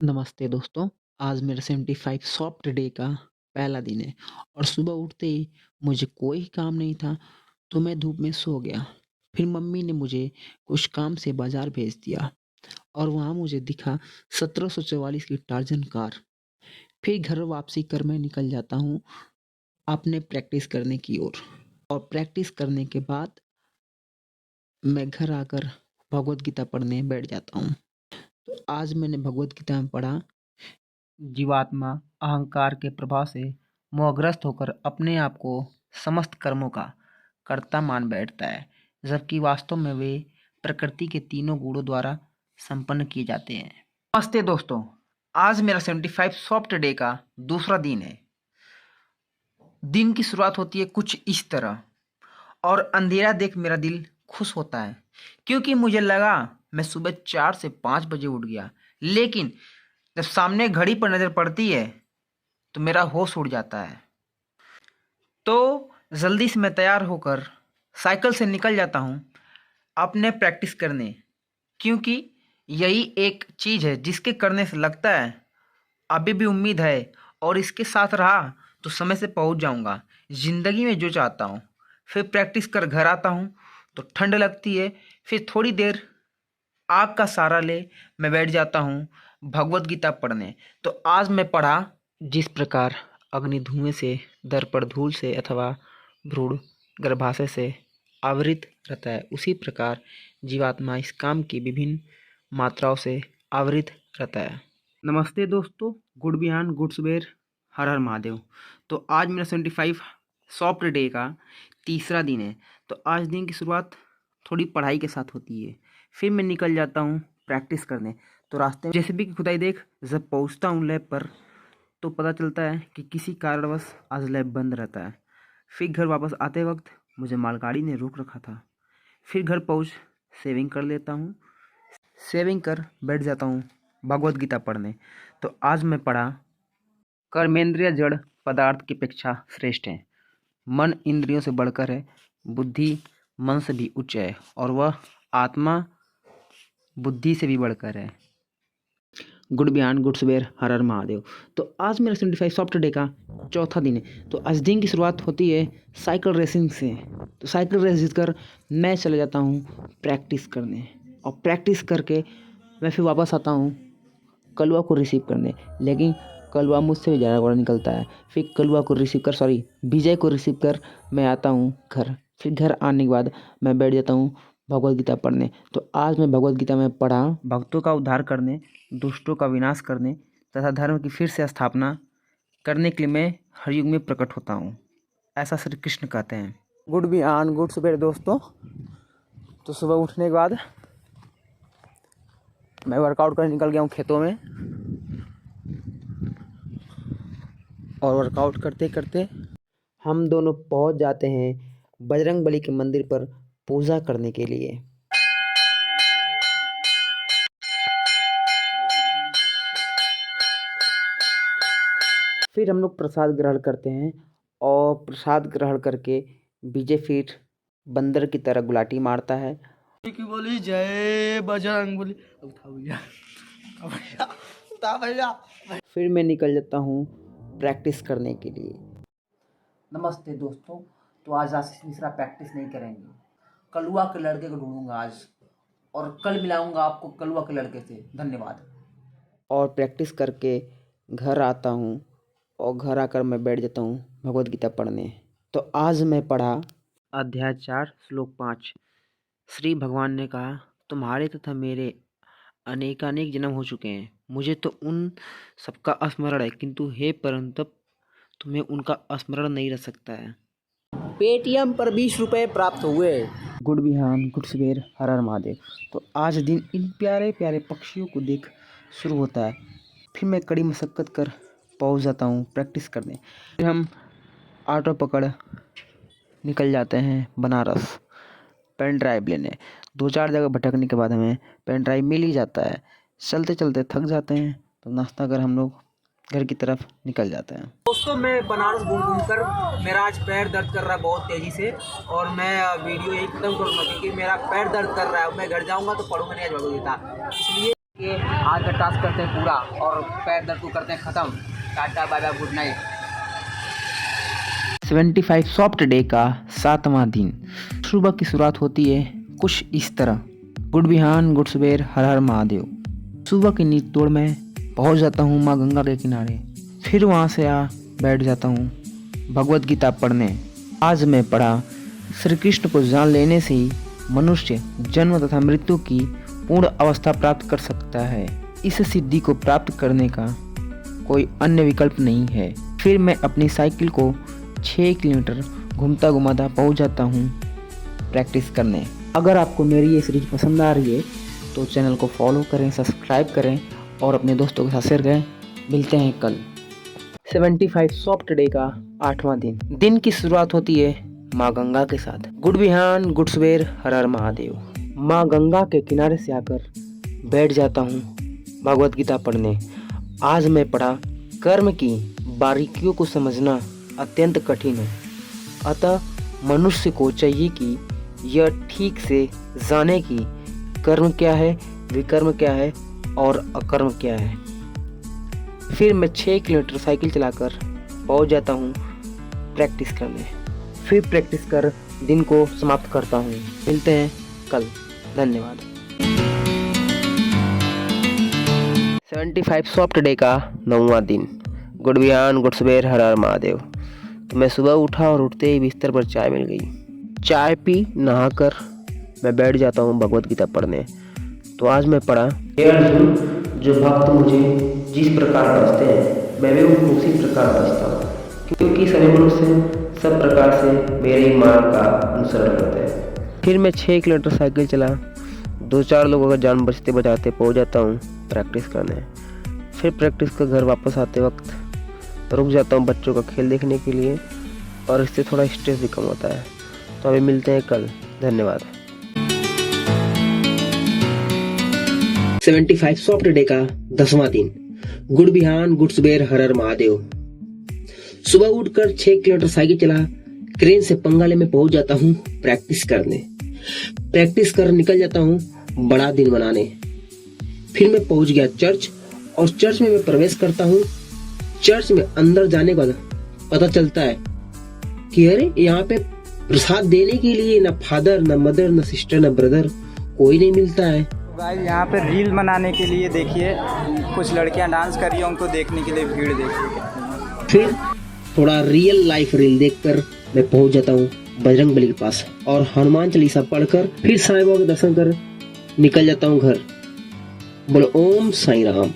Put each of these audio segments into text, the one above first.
नमस्ते दोस्तों। आज मेरा 75 सॉफ्ट डे का पहला दिन है और सुबह उठते ही मुझे कोई काम नहीं था, तो मैं धूप में सो गया। फिर मम्मी ने मुझे कुछ काम से बाजार भेज दिया और वहाँ मुझे दिखा 1744 की टार्जन कार। फिर घर वापसी कर मैं निकल जाता हूँ अपने प्रैक्टिस करने की ओर और प्रैक्टिस करने के बाद मैं घर आकर भगवत गीता पढ़ने बैठ जाता हूँ। तो आज मैंने भगवत गीता में पढ़ा, जीवात्मा अहंकार के प्रभाव से मोहग्रस्त होकर अपने आप को समस्त कर्मों का कर्ता मान बैठता है, जबकि वास्तव में वे प्रकृति के तीनों गुणों द्वारा संपन्न किए जाते हैं। नमस्ते दोस्तों, आज मेरा 75 सॉफ्ट डे का दूसरा दिन है। दिन की शुरुआत होती है कुछ इस तरह और अंधेरा देख मेरा दिल खुश होता है, क्योंकि मुझे लगा मैं सुबह 4 से 5 बजे उठ गया। लेकिन जब सामने घड़ी पर नजर पड़ती है तो मेरा होश उड़ जाता है। तो जल्दी से मैं तैयार होकर साइकिल से निकल जाता हूँ अपने प्रैक्टिस करने, क्योंकि यही एक चीज़ है जिसके करने से लगता है अभी भी उम्मीद है और इसके साथ रहा तो समय से पहुँच जाऊँगा ज़िंदगी में जो चाहता हूँ। फिर प्रैक्टिस कर घर आता हूँ तो ठंड लगती है। फिर थोड़ी देर आग का सहारा ले मैं बैठ जाता हूँ भगवत गीता पढ़ने। तो आज मैं पढ़ा, जिस प्रकार अग्नि धुएं से, दर्पण धूल से अथवा भ्रूण गर्भाशय से आवृत रहता है, उसी प्रकार जीवात्मा इस काम की विभिन्न मात्राओं से आवृत रहता है। नमस्ते दोस्तों, गुड बिहान, गुड सुबेर, हर हर महादेव। तो आज मेरा 75 सॉफ्ट डे का तीसरा दिन है। तो आज दिन की शुरुआत थोड़ी पढ़ाई के साथ होती है। फिर मैं निकल जाता हूँ प्रैक्टिस करने। तो रास्ते में जेसीबी की खुदाई देख जब पहुँचता हूँ लैब पर तो पता चलता है कि किसी कारणवश आज लैब बंद रहता है। फिर घर वापस आते वक्त मुझे मालगाड़ी ने रोक रखा था। फिर घर पहुँच सेविंग कर लेता हूँ। सेविंग कर बैठ जाता हूँ भगवत गीता पढ़ने। तो आज मैं पढ़ा, कर्मेंद्रिय जड़ पदार्थ की अपेक्षा श्रेष्ठ है, मन इंद्रियों से बढ़कर है, बुद्धि मन से भी उच्च है और वह आत्मा बुद्धि से भी बढ़कर है। गुड बिहान, गुड सुबेर, हर हर महादेव। तो आज मेरा 75 सॉफ्ट डे का चौथा दिन है। तो आज दिन की शुरुआत होती है साइकिल रेसिंग से। तो साइकिल रेस जीतकर मैं चले जाता हूँ प्रैक्टिस करने और प्रैक्टिस करके मैं फिर वापस आता हूँ कलवा को रिसीव करने। लेकिन कलवा मुझसे भी ज़्यादा बड़ा निकलता है। फिर कलवा को रिसीव कर विजय को रिसीव कर मैं आता हूँ घर। फिर घर आने के बाद मैं बैठ जाता हूँ भगवत गीता पढ़ने। तो आज मैं भगवत गीता में पढ़ा, भक्तों का उद्धार करने, दुष्टों का विनाश करने तथा धर्म की फिर से स्थापना करने के लिए मैं हर युग में प्रकट होता हूँ, ऐसा श्री कृष्ण कहते हैं। गुड बिहान, गुड सुबह दोस्तों। तो सुबह उठने के बाद मैं वर्कआउट करने निकल गया हूँ खेतों में और वर्कआउट करते करते हम दोनों पहुँच जाते हैं बजरंगबली के मंदिर पर पूजा करने के लिए। फिर हम लोग प्रसाद ग्रहण करते हैं और प्रसाद ग्रहण करके विजय फिर बंदर की तरह गुलाटी मारता है की बोली जय बजरंगबली। फिर मैं निकल जाता हूँ प्रैक्टिस करने के लिए। नमस्ते दोस्तों, तो आज आशीष मिश्रा प्रैक्टिस नहीं करेंगे। कलुआ के लड़के को ढूंढूंगा आज और कल मिलाऊंगा आपको कलुआ के लड़के से। धन्यवाद। और प्रैक्टिस करके घर आता हूँ और घर आकर मैं बैठ जाता हूँ भगवत गीता पढ़ने। तो आज मैं पढ़ा अध्याय 4 श्लोक 5। श्री भगवान ने कहा, तुम्हारे तथा मेरे अनेकानेक जन्म हो चुके हैं, मुझे तो उन सबका स्मरण है, किंतु हे परंतप तुम्हें उनका स्मरण नहीं रह सकता है। पेटीएम पर 20 रुपये प्राप्त हुए। गुड बिहान, गुड सुबेर, हर हर महादेव। तो आज दिन इन प्यारे प्यारे पक्षियों को देख शुरू होता है। फिर मैं कड़ी मशक्क़त कर पहुंच जाता हूं प्रैक्टिस करने। फिर हम ऑटो पकड़ निकल जाते हैं बनारस पेन ड्राइव लेने। 2-4 जगह भटकने के बाद हमें पेन ड्राइव मिल ही जाता है। चलते चलते थक जाते हैं तो नाश्ता कर हम लोग घर की तरफ निकल जाते हैं। दोस्तों, मैं बनारस घूम घूम कर मेरा आज पैर दर्द कर रहा है बहुत तेज़ी से और मैं वीडियो यही खत्म करूँगा क्योंकि मेरा पैर दर्द कर रहा है। मैं घर जाऊँगा तो पढ़ूँगा नहीं आज भगवद गीता, इसलिए कि आज का टास्क करते हैं पूरा और पैर दर्द को करते हैं ख़त्म। Tata bye bye good night. 75 soft day का 7वां दिन। सुबह की शुरुआत होती है कुछ इस तरह। गुड बिहान, गुड सुबेर, हर हर महादेव। सुबह की नींद तोड़ मैं पहुंच जाता हूँ माँ गंगा के किनारे। फिर वहाँ से बैठ जाता हूँ भगवत गीता पढ़ने। आज मैं पढ़ा, श्री कृष्ण को जान लेने से ही मनुष्य जन्म तथा मृत्यु की पूर्ण अवस्था प्राप्त कर सकता है। इस सिद्धि को प्राप्त करने का कोई अन्य विकल्प नहीं है। फिर मैं अपनी साइकिल को 6 किलोमीटर घूमता घुमाता पहुंच जाता हूं प्रैक्टिस करने। अगर आपको मेरी ये सीरीज पसंद आ रही है तो चैनल को फॉलो करें, सब्सक्राइब करें और अपने दोस्तों के साथ शेयर करें। मिलते हैं कल। 75 सॉफ्ट डे का 8वां दिन। दिन की शुरुआत होती है माँ गंगा के साथ। गुड बिहान, गुड सुबेर, हर हर महादेव। माँ गंगा के किनारे से आकर बैठ जाता हूँ भगवत गीता पढ़ने। आज मैं पढ़ा, कर्म की बारीकियों को समझना अत्यंत कठिन है, अतः मनुष्य को चाहिए कि यह ठीक से जाने कि कर्म क्या है, विकर्म क्या है और अकर्म क्या है। फिर मैं 6 किलोमीटर साइकिल चलाकर पहुंच जाता हूं प्रैक्टिस करने। फिर प्रैक्टिस कर दिन को समाप्त करता हूं। मिलते हैं कल। धन्यवाद। 75 सॉफ्ट डे का 9वां दिन। गुड बिहान, गुड सुबेर, हर हर महादेव। तो मैं सुबह उठा और उठते ही बिस्तर पर चाय मिल गई। चाय पी, नहाकर मैं बैठ जाता हूँ भगवत गीता पढ़ने। तो आज मैं पढ़ा, हे अर्जुन, जो भक्त मुझे जिस प्रकार बचते हैं मैं भी उनको उसी प्रकार बचता हूँ, क्योंकि सभी मनुष्य सब प्रकार से मेरे ही मार्ग का अनुसरण करते हैं। फिर मैं 6 किलोमीटर साइकिल चला, 2-4 लोगों का जान बचते बचाते पहुँच जाता हूँ प्रैक्टिस करने। फिर प्रैक्टिस कर घर वापस आते वक्त रुक जाता हूँ बच्चों का खेल देखने के लिए, और इससे थोड़ा स्ट्रेस भी कम होता है। तो अभी मिलते हैं कल। धन्यवाद। 75 सॉफ्ट डे का 10वां दिन। गुड बिहान, गुड सुबेर, हर हर महादेव। सुबह उठकर 6 किलोमीटर साइकिल चला, क्रेन से पंगाले में पहुंच जाता हूँ प्रैक्टिस करने। प्रैक्टिस कर निकल जाता हूँ बड़ा दिन बनाने। फिर मैं पहुंच गया चर्च, और चर्च में मैं प्रवेश करता हूँ। चर्च में अंदर जाने के बाद पता चलता है कि अरे यहाँ पे प्रसाद देने के लिए न फादर, न मदर, न सिस्टर, न ब्रदर कोई नहीं मिलता है। गाइस यहाँ पे रील बनाने के लिए देखिए कुछ लड़कियां डांस कर रही हैं, उनको देखने के लिए भीड़ देखिए। फिर थोड़ा रियल लाइफ रील देखकर मैं पहुंच जाता हूँ बजरंग बली के पास, और हनुमान चालीसा पढ़कर फिर साईं बाबा के दर्शन कर निकल जाता हूँ घर। बोलो ओम साईं राम।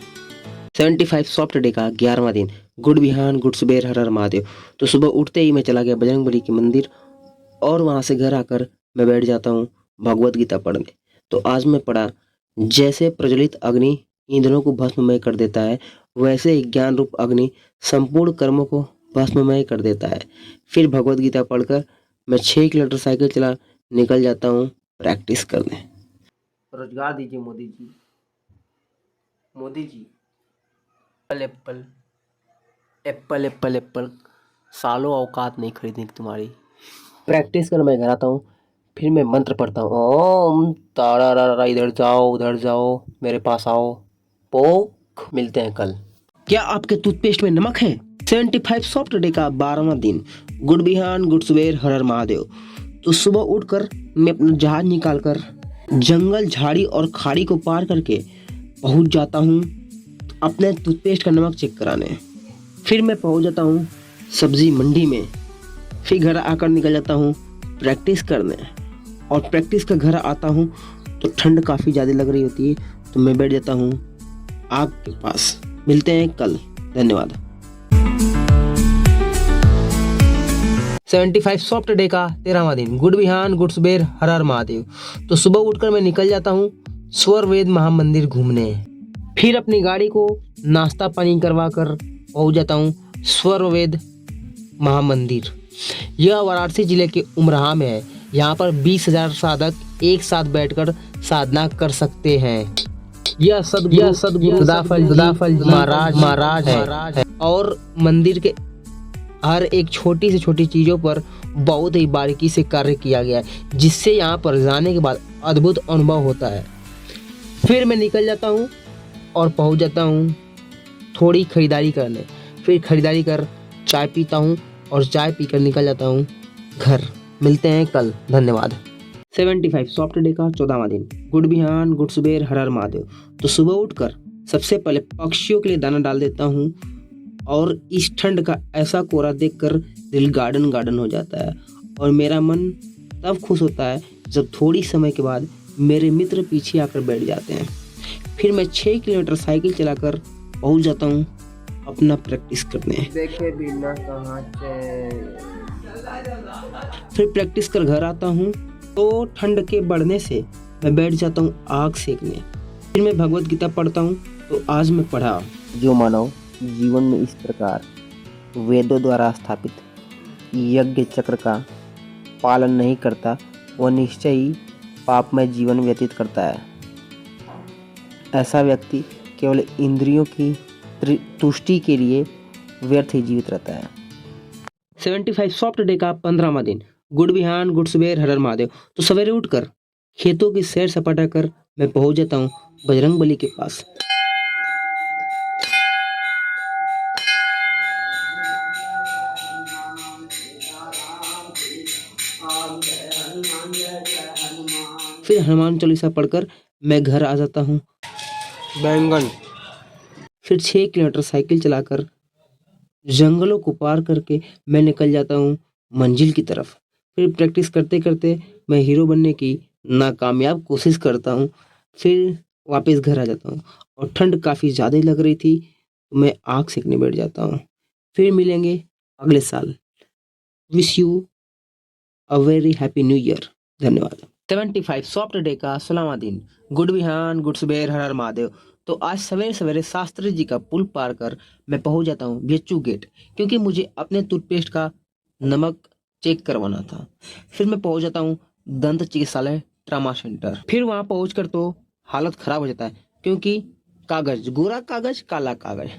75 सॉफ्ट डे का 11वां दिन। गुड बिहान, गुड सुबेर, हर हर महादेव। तो सुबह उठते ही मैं चला गया बजरंग बली के मंदिर, और वहां से घर आकर मैं बैठ जाता हूँ भगवत गीता पढ़ने। तो आज मैं पढ़ा, जैसे प्रज्वलित अग्नि ईंधनों को भस्ममय कर देता है, वैसे ही ज्ञान रूप अग्नि संपूर्ण कर्मों को भस्ममय कर देता है। फिर भगवत गीता पढ़कर मैं 6 किलोमीटर साइकिल चला निकल जाता हूँ प्रैक्टिस करने। रोजगार दीजिए Modi ji, Modi ji. Apple apple apple apple apple, सालों औकात नहीं खरीदने की तुम्हारी। प्रैक्टिस कर मैं घर आता हूँ। फिर मैं मंत्र पढ़ता हूँ, ओम तारा रा रा, इधर जाओ उधर जाओ, मेरे पास आओ पोक। मिलते हैं कल। क्या आपके टूथपेस्ट में नमक है? 75 सॉफ्ट डे का 12वां दिन। गुड बिहान, गुड सुबेर, हर हर महादेव। तो सुबह उठकर मैं अपना जहाज निकालकर जंगल, झाड़ी और खाड़ी को पार करके पहुंच जाता हूं अपने टूथपेस्ट का नमक चेक कराने। फिर मैं पहुंच जाता हूं सब्जी मंडी में। फिर घर आकर निकल जाता हूं प्रैक्टिस करने, और प्रैक्टिस का घर आता हूं तो ठंड काफ़ी ज़्यादा लग रही होती है, तो मैं बैठ जाता हूं आग के पास। मिलते हैं कल। धन्यवाद। 75 सॉफ्ट डे का 13वां दिन। गुड बिहान, गुड सुबेर, हर हर महादेव। तो सुबह उठकर मैं निकल जाता हूँ स्वर वेद महामंदिर घूमने। फिर अपनी गाड़ी को नाश्ता पानी करवा कर पहुँच जाता हूँ स्वर वेद महामंदिर। यह वाराणसी जिले के उमराह में है। यहाँ पर 20,000 साधक एक साथ बैठकर साधना कर सकते हैं। यह सदगुरु सदाफल महाराज है, और मंदिर के हर एक छोटी से छोटी चीज़ों पर बहुत ही बारीकी से कार्य किया गया है, जिससे यहाँ पर जाने के बाद अद्भुत अनुभव होता है। फिर मैं निकल जाता हूँ और पहुंच जाता हूँ थोड़ी खरीदारी करने। फिर खरीदारी कर चाय पीता हूँ और चाय पीकर निकल जाता हूँ घर। मिलते हैं कल, धन्यवाद। 75 सॉफ्ट डे का 14वां दिन। गुड बिहान, गुड सुबेर, हर हर महादेव। तो सुबह उठकर सबसे पहले पक्षियों के लिए दाना डाल देता हूँ और इस ठंड का ऐसा कोहरा देखकर दिल गार्डन गार्डन हो जाता है और मेरा मन तब खुश होता है जब थोड़ी समय के बाद मेरे मित्र पीछे आकर बैठ जाते हैं। फिर मैं 6 किलोमीटर साइकिल चलाकर पहुंच जाता हूं अपना प्रैक्टिस करने। देखे बिना कहाँ चैन। फिर प्रैक्टिस कर घर आता हूं तो ठंड के बढ़ने से मैं बैठ जाता हूं आग सेकने। फिर मैं भगवत गीता पढ़ता हूं तो आज मैं पढ़ा, जो मानव जीवन में इस प्रकार वेदों द्वारा स्थापित यज्ञ चक्र का पालन नहीं करता, वह निश्चय ही पापमय जीवन व्यतीत करता है। ऐसा व्यक्ति केवल इंद्रियों की तुष्टि के लिए व्यर्थ ही जीवित रहता है। 75 सॉफ्ट डे का 15वां दिन। गुड बिहान, गुड सुबेर, हर हर महादेव। तो सवेरे उठकर खेतों की सैर सपाटा कर मैं पहुंच जाता हूं बजरंगबली के पास। फिर हनुमान चालीसा पढ़कर मैं घर आ जाता हूँ। बैंगन। फिर 6 किलोमीटर साइकिल चलाकर जंगलों को पार करके मैं निकल जाता हूँ मंजिल की तरफ। फिर प्रैक्टिस करते करते मैं हीरो बनने की नाकामयाब कोशिश करता हूँ। फिर वापस घर आ जाता हूँ और ठंड काफ़ी ज़्यादा लग रही थी तो मैं आग सेकने बैठ जाता हूँ। फिर मिलेंगे अगले साल। Wish you a very happy new year. धन्यवाद। 75 सॉफ्ट डे का 16वां दिन। गुड बिहान, गुड सुबेर, हर हर महादेव। तो आज सवेरे सवेरे शास्त्री जी का पुल पार कर मैं पहुंच जाता हूं बीएचयू गेट, क्योंकि मुझे अपने टूथपेस्ट का नमक चेक करवाना था। फिर मैं पहुंच जाता हूं दंत चिकित्सालय ट्रामा सेंटर। फिर वहां पहुंचकर तो हालत खराब हो जाता है, क्योंकि कागज, गोरा कागज, काला कागज।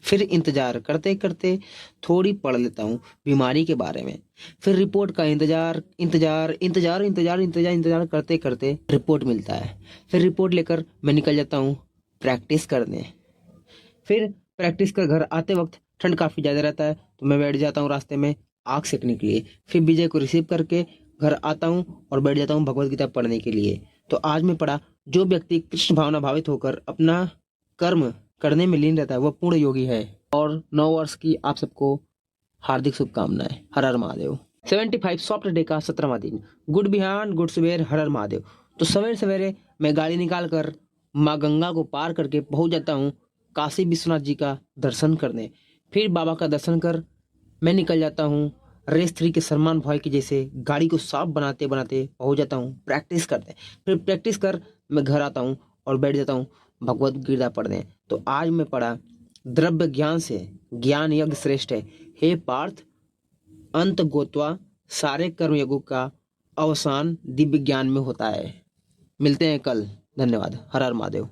फिर इंतजार करते करते थोड़ी पढ़ लेता हूँ बीमारी के बारे में। फिर रिपोर्ट का इंतजार इंतजार इंतजार इंतजार इंतजार इंतजार करते करते रिपोर्ट मिलता है। फिर रिपोर्ट लेकर मैं निकल जाता हूँ प्रैक्टिस करने। फिर प्रैक्टिस कर घर आते वक्त ठंड काफ़ी ज़्यादा रहता है तो मैं बैठ जाता हूँ रास्ते में आग सेकने के लिए। फिर विजय को रिसीव करके घर आता हूँ और बैठ जाता हूँ भगवत गीता पढ़ने के लिए। तो आज मैं पढ़ा, जो व्यक्ति कृष्ण भावना भावित होकर अपना कर्म करने में लीन रहता है वह पूर्ण योगी है। और 9 वर्ष की आप सबको हार्दिक शुभकामनाएं। हर हर महादेव। 75 सॉफ्ट डे का 17वां दिन। गुड बिहान, गुड सुबेर, हर हर महादेव। तो सवेरे सवेरे मैं गाड़ी निकाल कर माँ गंगा को पार करके पहुंच जाता हूँ काशी विश्वनाथ जी का दर्शन करने। फिर बाबा का दर्शन कर मैं निकल जाता हूँ रेस 3 के सलमान भाई की जैसे गाड़ी को साफ बनाते बनाते पहुंच जाता हूँ प्रैक्टिस करते। फिर प्रैक्टिस कर मैं घर आता हूँ और बैठ जाता हूँ भगवत गीता पढ़ने। तो आज मैं पढ़ा, द्रव्य ज्ञान से ज्ञान यज्ञ श्रेष्ठ है, हे पार्थ अंत गोत्वा सारे कर्म यज्ञों का अवसान दिव्य ज्ञान में होता है। मिलते हैं कल, धन्यवाद। हर हर महादेव।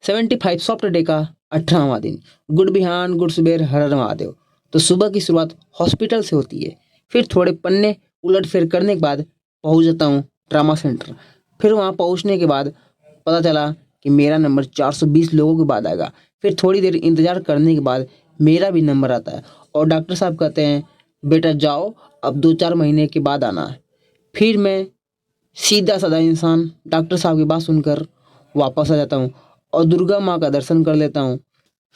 75 सॉफ्ट डे का 18वां दिन। गुड बिहान, गुड सुबेर, हर हर महादेव। तो सुबह की शुरुआत हॉस्पिटल से होती है। फिर थोड़े पन्ने उलट फेर करने के बाद पहुंच जाता हूँ ट्रामा सेंटर। फिर वहाँ पहुँचने के बाद पता चला कि मेरा नंबर 420 लोगों के बाद आएगा। फिर थोड़ी देर इंतजार करने के बाद मेरा भी नंबर आता है और डॉक्टर साहब कहते हैं बेटा जाओ, अब 2-4 महीने के बाद आना है। फिर मैं सीधा साधा इंसान डॉक्टर साहब की बात सुनकर वापस आ जाता हूँ और दुर्गा माँ का दर्शन कर लेता हूँ।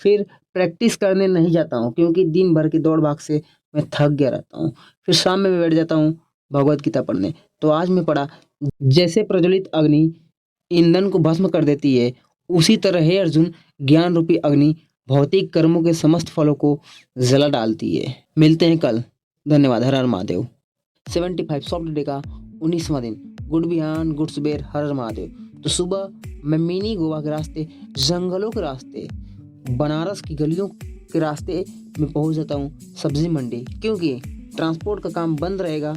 फिर प्रैक्टिस करने नहीं जाता हूँ क्योंकि दिन भर की दौड़ भाग से मैं थक गया रहता हूँ। फिर शाम में बैठ जाता हूँ भगवत गीता पढ़ने। तो आज मैं पढ़ा, जैसे प्रज्वलित अग्नि ईंधन को भस्म कर देती है, उसी तरह हे अर्जुन ज्ञान रूपी अग्नि भौतिक कर्मों के समस्त फलों को जला डालती है। मिलते हैं कल, धन्यवाद। हर हर महादेव। 75 सॉफ्ट डे का 19वां दिन। गुड बिहान, गुड सुबेर, हर हर महादेव। तो सुबह मैं मिनी गोवा के रास्ते, जंगलों के रास्ते, बनारस की गलियों के रास्ते में पहुंच जाता हूं सब्जी मंडी, क्योंकि ट्रांसपोर्ट का काम बंद रहेगा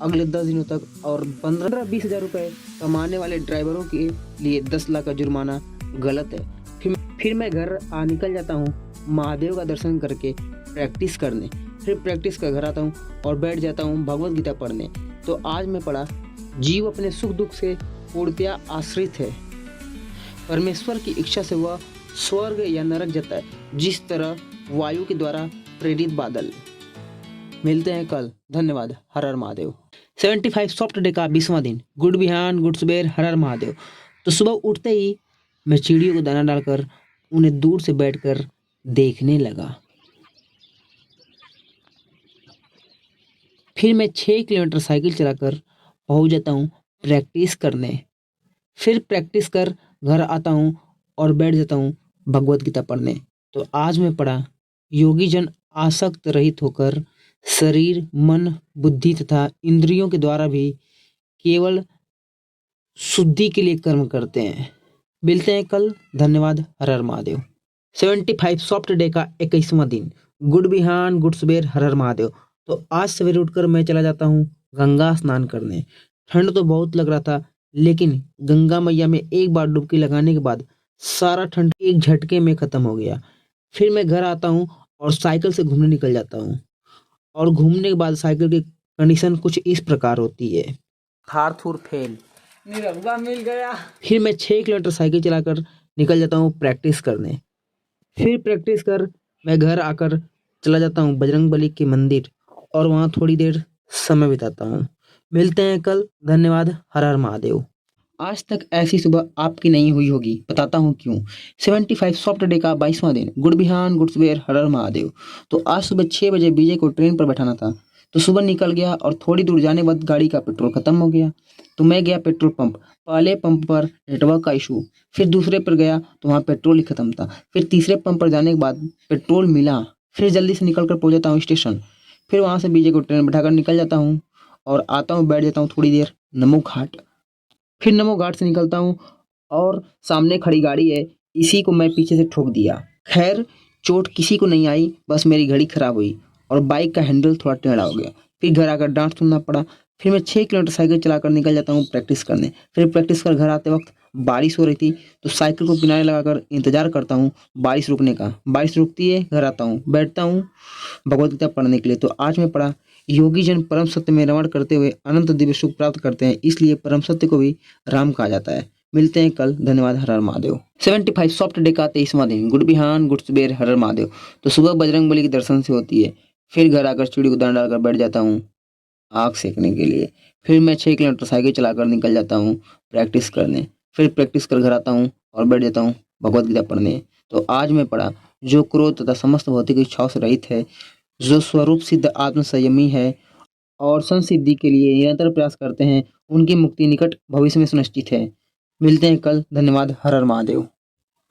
अगले 10 दिनों तक और 15-20 हज़ार रुपये कमाने वाले ड्राइवरों के लिए 10 लाख का जुर्माना गलत है। फिर मैं घर निकल जाता हूँ महादेव का दर्शन करके प्रैक्टिस करने। फिर प्रैक्टिस कर घर आता हूँ और बैठ जाता हूँ भगवत गीता पढ़ने। तो आज मैं पढ़ा, जीव अपने सुख दुख से पूर्णतया आश्रित है, परमेश्वर की इच्छा से वह स्वर्ग या नरक जता है, जिस तरह वायु के द्वारा प्रेरित बादल। मिलते हैं कल, धन्यवाद, हर हर महादेव। 75 सॉफ्ट डे का 20वां दिन, गुड बिहान गुड सुबेर, हर हर महादेव। तो सुबह उठते ही मैं चिड़ियों को दाना डालकर उन्हें दूर से बैठकर देखने लगा। फिर मैं 6 किलोमीटर साइकिल चलाकर पहुंच जाता हूँ प्रैक्टिस करने। फिर प्रैक्टिस कर घर आता हूँ और बैठ जाता हूँ भगवत गीता पढ़ने। तो आज मैं पढ़ा, योगी जन आसक्त रहित होकर शरीर, मन, बुद्धि तथा इंद्रियों के द्वारा भी केवल शुद्धि के लिए कर्म करते हैं। मिलते हैं कल, धन्यवाद, हर हर महादेव। 75 सॉफ्ट डे का 21वां दिन, गुड बिहान गुड सुबेर, हर हर महादेव। तो आज सवेरे उठकर मैं चला जाता हूँ गंगा स्नान करने। ठंड तो बहुत लग रहा था, लेकिन गंगा मैया में एक बार डुबकी लगाने के बाद सारा ठंड एक झटके में खत्म हो गया। फिर मैं घर आता हूँ और साइकिल से घूमने निकल जाता हूँ। और घूमने के बाद साइकिल की कंडीशन कुछ इस प्रकार होती है। थार थूर फेल। निरहुआ मिल गया। फिर मैं 6 किलोमीटर साइकिल चलाकर निकल जाता हूँ प्रैक्टिस करने। फिर प्रैक्टिस कर मैं घर आकर चला जाता हूँ बजरंगबली के मंदिर और वहाँ थोड़ी देर समय बिताता हूँ। मिलते हैं कल, धन्यवाद, हर हर महादेव। आज तक ऐसी सुबह आपकी नहीं हुई होगी, बताता हूँ क्यों। 75 सॉफ्ट डे का 22वां दिन, गुड बिहान गुड सुबेर, हर हर महादेव। तो आज सुबह 6 बजे विजय को ट्रेन पर बैठाना था, तो सुबह निकल गया और थोड़ी दूर जाने के बाद गाड़ी का पेट्रोल खत्म हो गया। तो मैं गया पेट्रोल पंप। पहले पंप पर नेटवर्क का इशू, फिर दूसरे पर गया तो वहाँ पेट्रोल ही खत्म था। फिर तीसरे पंप पर जाने के बाद पेट्रोल मिला। फिर जल्दी से निकल कर पहुँच जाता हूँ स्टेशन। फिर वहाँ से विजय को ट्रेन बैठाकर निकल जाता हूँ और आता हूँ, बैठ जाता हूँ थोड़ी देर नमो घाट। फिर नमो घाट से निकलता हूँ और सामने खड़ी गाड़ी है, इसी को मैं पीछे से ठोक दिया। खैर चोट किसी को नहीं आई, बस मेरी घड़ी खराब हुई और बाइक का हैंडल थोड़ा टेढ़ा हो गया। फिर घर आकर डांट सुनना पड़ा। फिर मैं 6 किलोमीटर साइकिल चलाकर निकल जाता हूँ प्रैक्टिस करने। फिर प्रैक्टिस कर घर आते वक्त बारिश हो रही थी, तो साइकिल को किनारे लगाकर इंतजार करता हूँ बारिश रुकने का। बारिश रुकती है, घर आता हूँ, बैठता हूँ भगवत गीता पढ़ने के लिए। तो आज मैं पढ़ा, योगी जन परम सत्य में रमण करते हुए अनंत दिव्य सुख प्राप्त करते हैं, इसलिए परम सत्य को भी राम कहा जाता है। मिलते हैं कल, धन्यवाद, हर हर महादेव। 75 सॉफ्ट डे का 23वां दिन, गुड बिहान गुड सुबेर, हर हर महादेव। तो सुबह बजरंगबली के दर्शन से होती है। फिर घर आकर चिड़ी को दाना डालकर बैठ जाता हूँ आग सेकने के लिए। फिर मैं 6 किलोमीटर साइकिल चलाकर निकल जाता हूँ प्रैक्टिस करने। फिर प्रैक्टिस कर घर आता हूँ और बैठ जाता हूँ भगवत गीता पढ़ने। तो आज मैं पढ़ा, जो क्रोध तथा समस्त भौतिक इच्छाओं से रहित है, जो स्वरूप सिद्ध आत्म संयमी है और संसिद्धि के लिए निरंतर प्रयास करते हैं, उनकी मुक्ति निकट भविष्य में सुनिश्चित है। मिलते हैं कल, धन्यवाद, हर हर महादेव।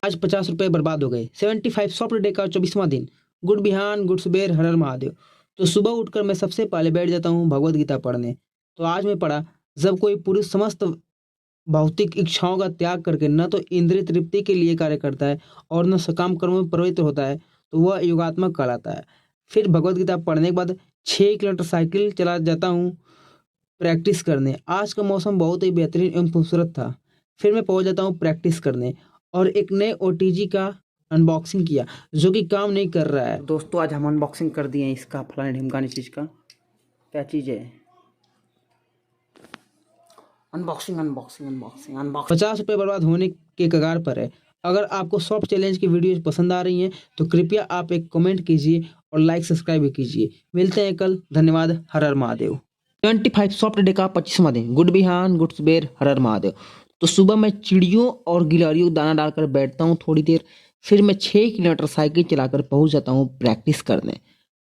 आज 50 रुपये बर्बाद हो गए। 75 सॉफ्ट डे का 24वां दिन, गुड बिहान गुड सुबेर, हर हर महादेव। तो सुबह उठकर मैं सबसे पहले बैठ जाता हूँ भगवत गीता पढ़ने। तो आज मैं पढ़ा, जब कोई पुरुष समस्त भौतिक इच्छाओं का त्याग करके न तो इंद्रिय तृप्ति के लिए कार्य करता है और न सकाम कर्मों में प्रवृत्त होता है, तो वह योगात्मक कहलाता है। फिर भगवत गीता पढ़ने के बाद 6 किलोमीटर साइकिल चला जाता हूँ प्रैक्टिस करने। आज का मौसम बहुत ही बेहतरीन एवं खूबसूरत था। फिर मैं पहुँच जाता हूँ प्रैक्टिस करने और एक नए OTG का अनबॉक्सिंग किया, जो कि काम नहीं कर रहा है। दोस्तों आज हम अनबॉक्सिंग कर दिए हैं इसका, फलाने ढिमकाने चीज़ का। क्या चीज़ है? Unboxing unboxing unboxing unboxing. 50 रुपये बर्बाद होने के कगार पर है। अगर आपको सॉफ्ट चैलेंज की वीडियोज पसंद आ रही हैं तो कृपया आप एक कमेंट कीजिए और लाइक सब्सक्राइब भी कीजिए। मिलते हैं कल, धन्यवाद, हर हर महादेव। 75 सॉफ्ट डे का 25वां दिन, गुड बिहान गुड सुबेर, हर हर महादेव। तो सुबह मैं चिड़ियों और गिलहरियों को दाना डालकर बैठता हूँ थोड़ी देर। फिर मैं 6 किलोमीटर साइकिल चलाकर पहुँच जाता हूँ प्रैक्टिस करने।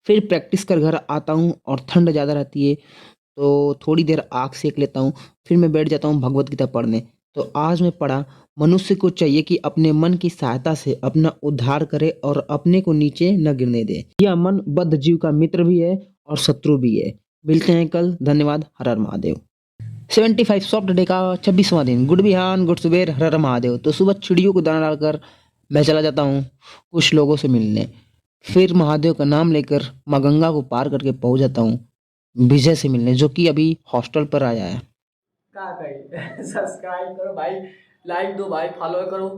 फिर प्रैक्टिस कर घर आता हूँ और ठंड ज़्यादा रहती है, तो थोड़ी देर आग सेक लेता हूँ। फिर मैं बैठ जाता हूँ भगवत गीता पढ़ने। तो आज मैं पढ़ा, मनुष्य को चाहिए कि अपने मन की सहायता से अपना उद्धार करे और अपने को नीचे न गिरने दे। यह मन बद्ध जीव का मित्र भी है और शत्रु भी है। मिलते हैं कल, धन्यवाद, हर हर महादेव। 75 सॉफ्ट डे का 26वां दिन, गुड बिहान गुड सुबेर, हर हर महादेव। तो सुबह चिड़ियों को दाना डालकर मैं चला जाता हूँ कुछ लोगों से मिलने। फिर महादेव का नाम लेकर माँ गंगा को पार करके पहुँच जाता हूँ विजय से मिलने, जो कि अभी हॉस्टल पर आया है। क्या कही सब्सक्राइब करो भाई, लाइक दो भाई, फॉलो करो।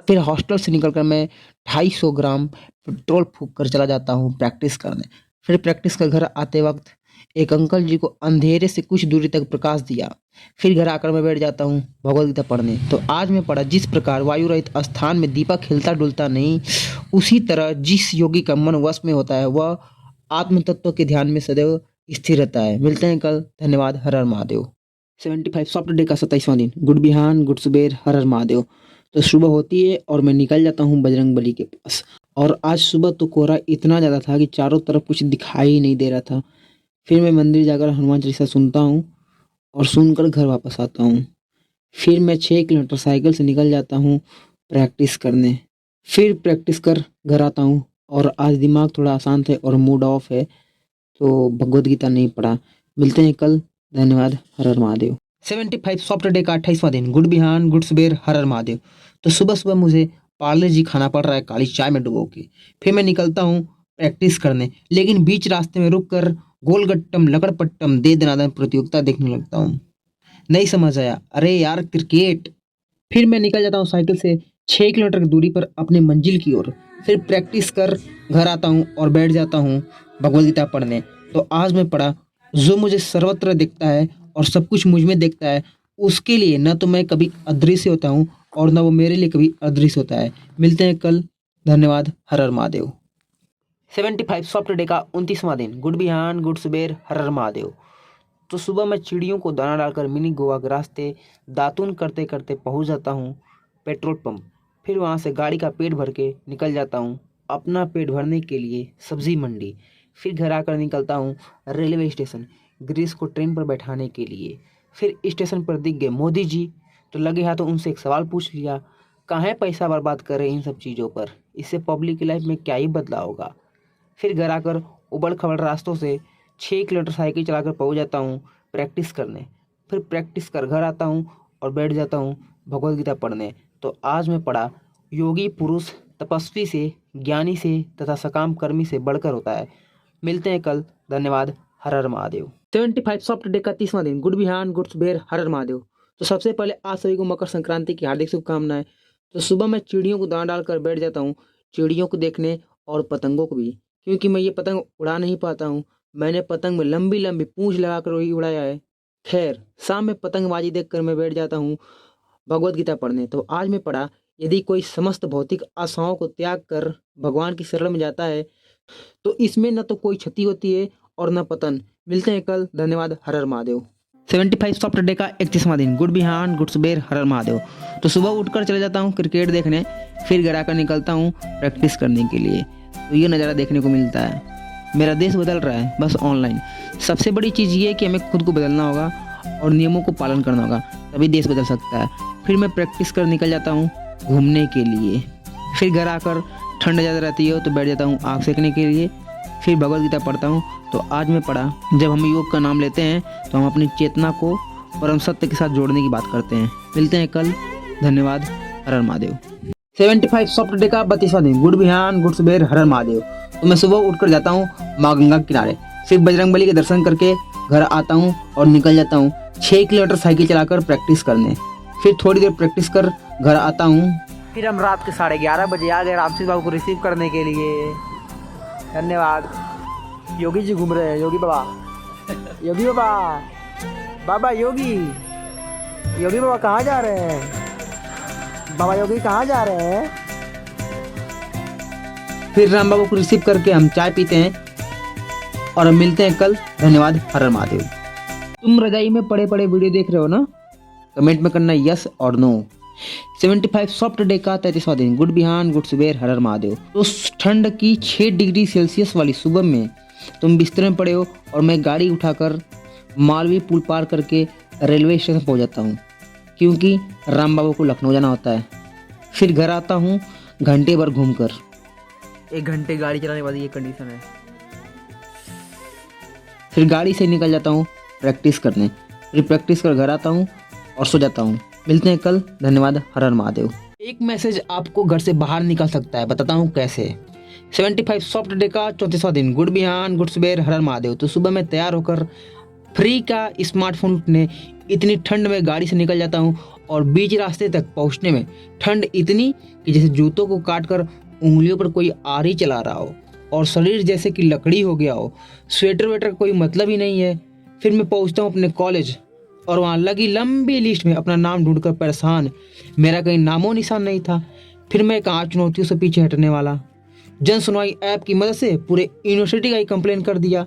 फिर हॉस्टल से निकलकर मैं 250 ग्राम पेट्रोल फूंक कर चला जाता हूँ प्रैक्टिस करने। फिर प्रैक्टिस कर घर आते वक्त एक अंकल जी को अंधेरे से कुछ दूरी तक प्रकाश दिया। फिर घर आकर मैं बैठ जाता हूँ भगवद गीता पढ़ने। तो आज मैं पढ़ा, जिस प्रकार वायु रहित स्थान में दीपक हिलता डुलता नहीं, उसी तरह जिस योगी का मन वश में होता है वह आत्म तत्व के ध्यान में सदैव स्थिर रहता है। मिलते हैं कल। धन्यवाद। हर हर महादेव। 75 सॉफ्ट डे का 27वां दिन। गुड बिहान, गुड सुबेर, हर हर महादेव। तो सुबह होती है और मैं निकल जाता हूँ बजरंग बली के पास। और आज सुबह तो कोहरा इतना ज़्यादा था कि चारों तरफ कुछ दिखाई ही नहीं दे रहा था। फिर मैं मंदिर जाकर हनुमान चालीसा सुनता हूँ और सुनकर घर वापस आता हूँ। फिर मैं 6 किलोमीटर साइकिल से निकल जाता हूँ प्रैक्टिस करने। फिर प्रैक्टिस कर घर आता हूँ और आज दिमाग थोड़ा अशांत है और मूड ऑफ है, तो भगवद गीता नहीं पढ़ा। मिलते हैं कल। धन्यवाद। हर हर महादेव। 75 सॉफ्ट डे का 28वां दिन। गुड बिहान, गुड सुबेर, हर हर महादेव। तो सुबह सुबह मुझे पार्ले जी खाना पड़ रहा है काली चाय में डुबो के। फिर मैं निकलता हूँ प्रैक्टिस करने, लेकिन बीच रास्ते में रुक कर गोलगट्टम लकड़पट्टम दे दनादन प्रतियोगिता देखने लगता हूँ। नहीं समझ आया, अरे यार क्रिकेट। फिर मैं निकल जाता हूँ साइकिल से 6 किलोमीटर की दूरी पर अपनी मंजिल की ओर। फिर प्रैक्टिस कर घर आता हूँ और बैठ जाता हूँ भगवद गीता पढ़ने। तो आज मैं पढ़ा, जो मुझे सर्वत्र देखता है और सब कुछ मुझ में देखता है, उसके लिए न तो मैं कभी अदृश्य होता हूँ और न वो मेरे लिए कभी अदृश्य होता है। मिलते हैं कल। धन्यवाद। हर हर महादेव। 75 सॉफ्ट डे का 29वां दिन। गुड बिहान, गुड सुबेर, हर हर महादेव। तो सुबह मैं चिड़ियों को दाना डालकर मिनी गोवा के रास्ते दातुन करते करते पहुंच जाता हूं पेट्रोल पंप। फिर वहां से गाड़ी का पेट भर के निकल जाता हूं अपना पेट भरने के लिए सब्जी मंडी। फिर घर आकर निकलता हूं रेलवे स्टेशन ग्रीस को ट्रेन पर बैठाने के लिए। फिर स्टेशन पर दिख गए मोदी जी, तो लगे हाथों उनसे एक सवाल पूछ लिया, काहे पैसा बर्बाद कर रहे इन सब चीज़ों पर, इससे पब्लिक की लाइफ में क्या ही बदलाव होगा। फिर घर आकर उबड़ खबड़ रास्तों से 6 किलोमीटर साइकिल चलाकर पहुंच जाता हूँ प्रैक्टिस करने। फिर प्रैक्टिस कर घर आता हूँ और बैठ जाता हूँ भगवद गीता पढ़ने। तो आज मैं पढ़ा, योगी पुरुष तपस्वी से, ज्ञानी से तथा सकाम कर्मी से बढ़कर होता है। मिलते हैं कल। धन्यवाद। हर हर महादेव। 75 सॉफ्ट डे का 30वां दिन। गुड बिहान, गुड सुबेर, हर हर महादेव। तो सबसे पहले आप सभी को मकर संक्रांति की हार्दिक शुभकामनाएं। तो सुबह मैं चिड़ियों को दाना डालकर बैठ जाता हूँ चिड़ियों को देखने और पतंगों को भी, क्योंकि मैं ये पतंग उड़ा नहीं पाता हूँ। मैंने पतंग में लंबी लंबी पूंछ लगाकर वही उड़ाया है। खैर, शाम में पतंगबाजी देखकर मैं बैठ जाता हूँ भगवद गीता पढ़ने। तो आज मैं पढ़ा, यदि कोई समस्त भौतिक आशाओं को त्याग कर भगवान की शरण में जाता है तो इसमें न तो कोई क्षति होती है और न पतन। मिलते हैं कल। धन्यवाद। हर हर महादेव। 75 सॉफ्ट डे का 31वां दिन। गुड बिहान, गुड सुबेर, हर हर महादेव। तो सुबह उठकर चले जाता हूँ क्रिकेट देखने। फिर घर आकर निकलता हूँ प्रैक्टिस करने के लिए। तो ये नज़ारा देखने को मिलता है। मेरा देश बदल रहा है बस ऑनलाइन। सबसे बड़ी चीज़ ये है कि हमें खुद को बदलना होगा और नियमों को पालन करना होगा, तभी देश बदल सकता है। फिर मैं प्रैक्टिस कर निकल जाता हूँ घूमने के लिए। फिर घर आकर ठंड ज़्यादा रहती है तो बैठ जाता हूँ आग सेकने के लिए। फिर भगवद गीता पढ़ता हूँ। तो आज मैं पढ़ा, जब हम योग का नाम लेते हैं तो हम अपनी चेतना को परम सत्य के साथ जोड़ने की बात करते हैं। मिलते हैं कल। धन्यवाद। हर हर महादेव। 75 सॉफ्ट डे का 32वां दिन। गुड बिहान, गुड सुबेर, हर हर महादेव। तो मैं सुबह उठकर जाता हूँ माँ गंगा के किनारे। फिर बजरंग बली के दर्शन करके घर आता हूँ और निकल जाता हूँ 6 किलोमीटर साइकिल चलाकर प्रैक्टिस करने। फिर थोड़ी देर प्रैक्टिस कर घर आता हूँ। फिर हम रात के 11:30 बजे आ गए रामसिंह बाबू को रिसीव करने के लिए। धन्यवाद। योगी जी घूम रहे हैं, योगी बाबा, योगी बाबा, बाबा योगी, योगी बाबा कहाँ जा रहे हैं, बाबा योगी कहाँ जा रहे हैं। फिर राम बाबू को रिसीव करके हम चाय पीते हैं और हम मिलते हैं कल। धन्यवाद। हर हर महादेव। तुम रजाई में पड़े पड़े वीडियो देख रहे हो ना? कमेंट में करना यस और नो। 75 सॉफ्ट डे का 33वां दिन। गुड बिहान, गुड सुबेर, हर हर महादेव। तो ठंड की 6 डिग्री सेल्सियस वाली सुबह में तुम बिस्तर में पड़े हो और मैं गाड़ी उठाकर मालवी पुल पार करके रेलवे स्टेशन पहुंच जाता हूं, क्योंकि राम बाबू को लखनऊ जाना होता है। फिर घर आता हूं घंटे भर घूमकर। 1 घंटे गाड़ी चलाने के बाद ये कंडीशन है। फिर गाड़ी से निकल जाता हूँ प्रैक्टिस करने। फिर प्रैक्टिस कर घर आता हूँ और सो जाता हूँ। मिलते हैं कल। धन्यवाद। हर हर महादेव। एक मैसेज आपको घर से बाहर निकाल सकता है, बताता हूँ कैसे। 75 सॉफ्ट डे का 34वां दिन। गुड बिहान, गुड सुबेर, हर हर महादेव। तो सुबह मैं तैयार होकर फ्री का स्मार्टफोन उठने इतनी ठंड में गाड़ी से निकल जाता हूँ और बीच रास्ते तक पहुँचने में ठंड इतनी कि जैसे जूतों को काट कर उंगलियों पर कोई आरी चला रहा हो। और शरीर जैसे कि लकड़ी हो गया हो। स्वेटर वेटर का कोई मतलब ही नहीं है। फिर मैं पहुंचता हूँ अपने कॉलेज और वहाँ लगी लंबी लिस्ट में अपना नाम ढूंढकर परेशान। मेरा कहीं नामो निशान नहीं था। फिर मैं कहाँ चुनौतियों से पीछे हटने वाला। जन सुनवाई ऐप की मदद से पूरे यूनिवर्सिटी का ही कंप्लेन कर दिया।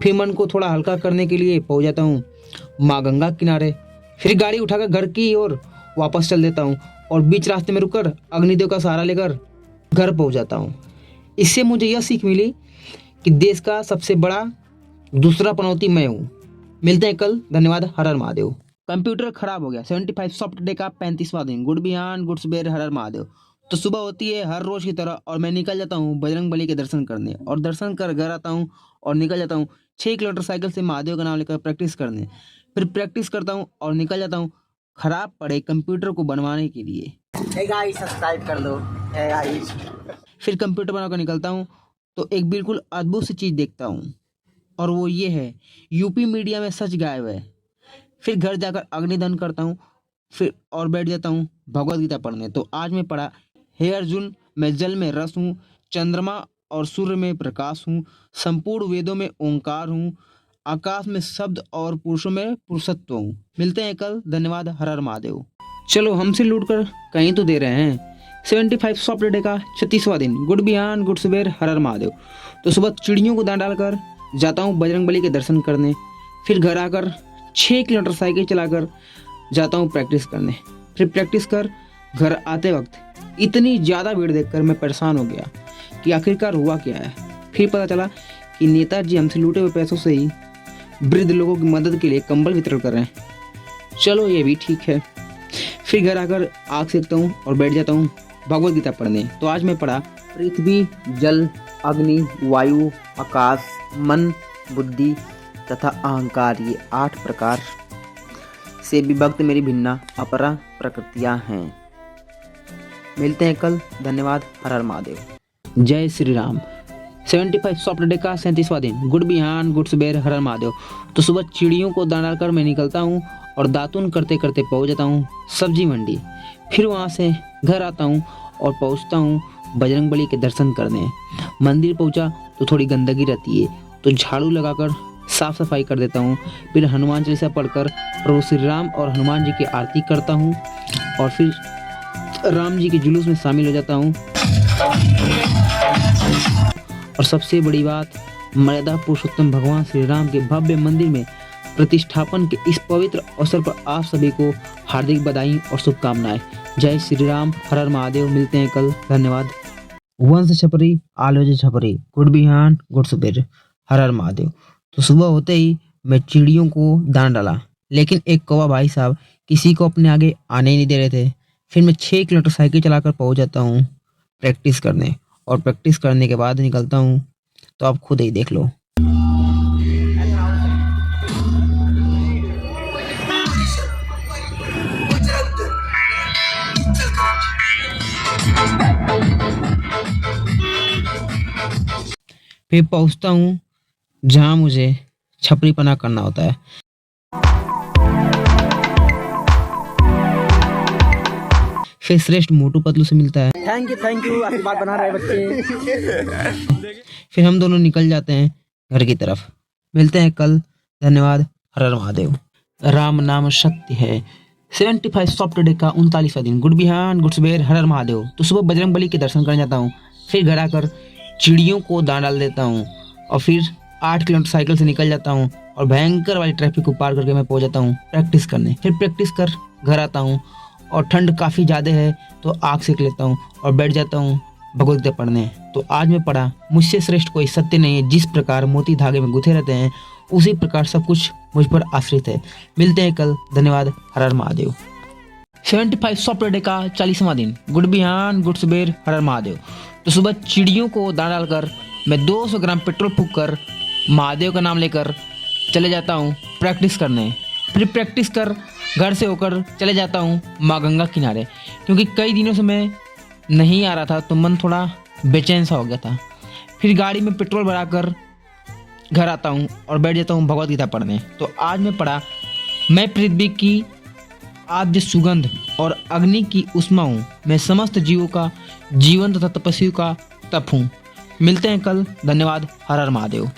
फिर मन को थोड़ा हल्का करने के लिए पहुंच जाता हूँ माँ गंगा के किनारे। फिर गाड़ी उठाकर घर की ओर वापस चल देता हूँ और बीच रास्ते में रुककर अग्निदेव का सहारा लेकर घर पहुंच जाता हूँ। इससे मुझे यह सीख मिली कि देश का सबसे बड़ा दूसरा पनौती मैं हूँ। मिलते हैं कल। धन्यवाद। हर हर महादेव। कंप्यूटर खराब हो गया। 75 सॉफ्ट डे का 35वां दिन। गुड बिहान गुड सुबेर। हर हर महादेव। तो सुबह होती है हर रोज की तरह और मैं निकल जाता हूँ बजरंग बली के दर्शन करने और दर्शन कर घर आता हूँ और निकल जाता हूँ 6 किलोमीटर साइकिल से महादेव का नाम लेकर प्रैक्टिस करने। फिर प्रैक्टिस करता हूँ और निकल जाता हूँ खराब पड़े कंप्यूटर को बनवाने के लिए। हे गाइस सब्सक्राइब कर दो। हे गाइस फिर कंप्यूटर बनाकर निकलता हूँ तो एक बिल्कुल अद्भुत सी चीज़ देखता हूँ और वो ये है यूपी मीडिया में सच गायब है। फिर घर जाकर अग्निदान करता हूँ फिर और बैठ जाता हूँ भगवद गीता पढ़ने। तो आज मैं पढ़ा, हे अर्जुन मैं जल में रस हूँ, चंद्रमा और सूर्य में प्रकाश हूँ, संपूर्ण वेदों में ओंकार हूँ, आकाश में शब्द और पुरुषों में पुरुषत्व हूँ। मिलते हैं कल। धन्यवाद। हर हर महादेव। चलो हमसे लूट कर कहीं तो दे रहे हैं। 75 सॉफ्ट डे का 36वां दिन। गुड बिहान गुड सुबेर। हर हर महादेव। तो सुबह चिड़ियों को दाना डालकर जाता हूँ बजरंग बली के दर्शन करने। फिर घर आकर 6 किलोमीटर साइकिल चलाकर जाता हूँ प्रैक्टिस करने। फिर प्रैक्टिस कर घर आते वक्त इतनी ज़्यादा भीड़ देखकर मैं परेशान हो गया कि आखिरकार हुआ क्या है। फिर पता चला कि नेताजी हमसे लूटे हुए पैसों से ही वृद्ध लोगों की मदद के लिए कंबल वितरण कर रहे हैं। चलो ये भी ठीक है। फिर घर आकर आग सेकता हूँ और बैठ जाता हूँ भगवद गीता पढ़ने। तो आज मैं पढ़ा, पृथ्वी, जल, अग्नि, वायु, आकाश, मन, बुद्धि तथा अहंकार, ये 8 प्रकार से विभक्त मेरी भिन्ना अपरा प्रकृतियां हैं। मिलते हैं कल। धन्यवाद। हर हर महादेव। जय श्री राम। 75 सॉफ्ट डे का 37वां दिन। गुड बिहान गुड सुबेर। हर हर महादेव। तो सुबह चिड़ियों को दाना डालकर मैं निकलता हूँ और दातुन करते करते पहुँच जाता हूँ सब्जी मंडी। फिर वहाँ से घर आता हूँ और पहुँचता हूँ बजरंग बली के दर्शन करने। मंदिर पहुँचा तो थोड़ी गंदगी रहती है तो झाड़ू लगाकर साफ सफाई कर देता हूँ। फिर हनुमान चालीसा पढ़कर प्रभु श्री राम और हनुमान जी की आरती करता हूँ और फिर राम जी के जुलूस में शामिल हो जाता हूँ। और सबसे बड़ी बात, मर्यादा पुरुषोत्तम भगवान श्री राम के भव्य मंदिर में प्रतिष्ठापन के इस पवित्र अवसर पर आप सभी को हार्दिक बधाई और शुभकामनाएं। जय श्री राम। हर हर महादेव। मिलते हैं कल। धन्यवाद। वंश छपरी आलोच छपरी। गुड बिहान गुड सुबेर। हर हर महादेव। तो सुबह होते ही मैं चिड़ियों को दाना डाला लेकिन एक कौवा भाई साहब किसी को अपने आगे आने ही नहीं दे रहे थे। फिर मैं 6 किलोमीटर साइकिल चलाकर पहुंच जाता हूँ प्रैक्टिस करने और प्रैक्टिस करने के बाद निकलता हूँ। तो आप खुद ही देख लो। फिर पहुंचता हूँ जहाँ मुझे छपरीपना करना होता है। फिर श्रेष्ठ मोटू पतलू से मिलता है। थैंक यू आशीर्वाद बना रहे बच्चे। फिर हम दोनों निकल जाते हैं घर की तरफ। मिलते हैं कल। धन्यवाद। हर हर महादेव। राम नाम शक्ति है। 75 सॉफ्ट डे का 39वां दिन। गुड बिहान गुड सुबेर। हर हर महादेव। तो सुबह बजरंग बली के दर्शन करने जाता हूँ। फिर घर आकर चिड़ियों को दाना डाल देता हूँ और फिर 8 किलोमीटर साइकिल से निकल जाता हूँ और भयंकर वाली ट्रैफिक को पार करके मैं पहुँच जाता हूँ प्रैक्टिस करने। फिर प्रैक्टिस कर घर आता हूँ और ठंड काफ़ी ज़्यादा है तो आग सेक लेता हूँ और बैठ जाता हूँ भगवद गीता पढ़ने। तो आज मैं पढ़ा, मुझसे श्रेष्ठ कोई सत्य नहीं है। जिस प्रकार मोती धागे में गुथे रहते हैं उसी प्रकार सब कुछ मुझ पर आश्रित है। मिलते हैं कल। धन्यवाद। हर हर महादेव। 75 सॉफ्ट डे का 40वां दिन। गुड बिहान गुड सुबेर। हर हर महादेव। तो सुबह चिड़ियों को दाना डालकर मैं 200 ग्राम पेट्रोल फूंक कर महादेव का नाम लेकर चले जाता हूँ प्रैक्टिस करने। फिर प्रैक्टिस कर घर से होकर चले जाता हूँ माँ गंगा किनारे, क्योंकि कई दिनों से मैं नहीं आ रहा था तो मन थोड़ा बेचैन सा हो गया था। फिर गाड़ी में पेट्रोल भराकर घर आता हूँ और बैठ जाता हूँ भगवद गीता पढ़ने। तो आज मैं पढ़ा, मैं पृथ्वी की आद्य सुगंध और अग्नि की उष्मा हूँ। मैं समस्त जीवों का जीवन तथा तपस्वियों का तप हूँ। मिलते हैं कल, धन्यवाद, हर हर महादेव।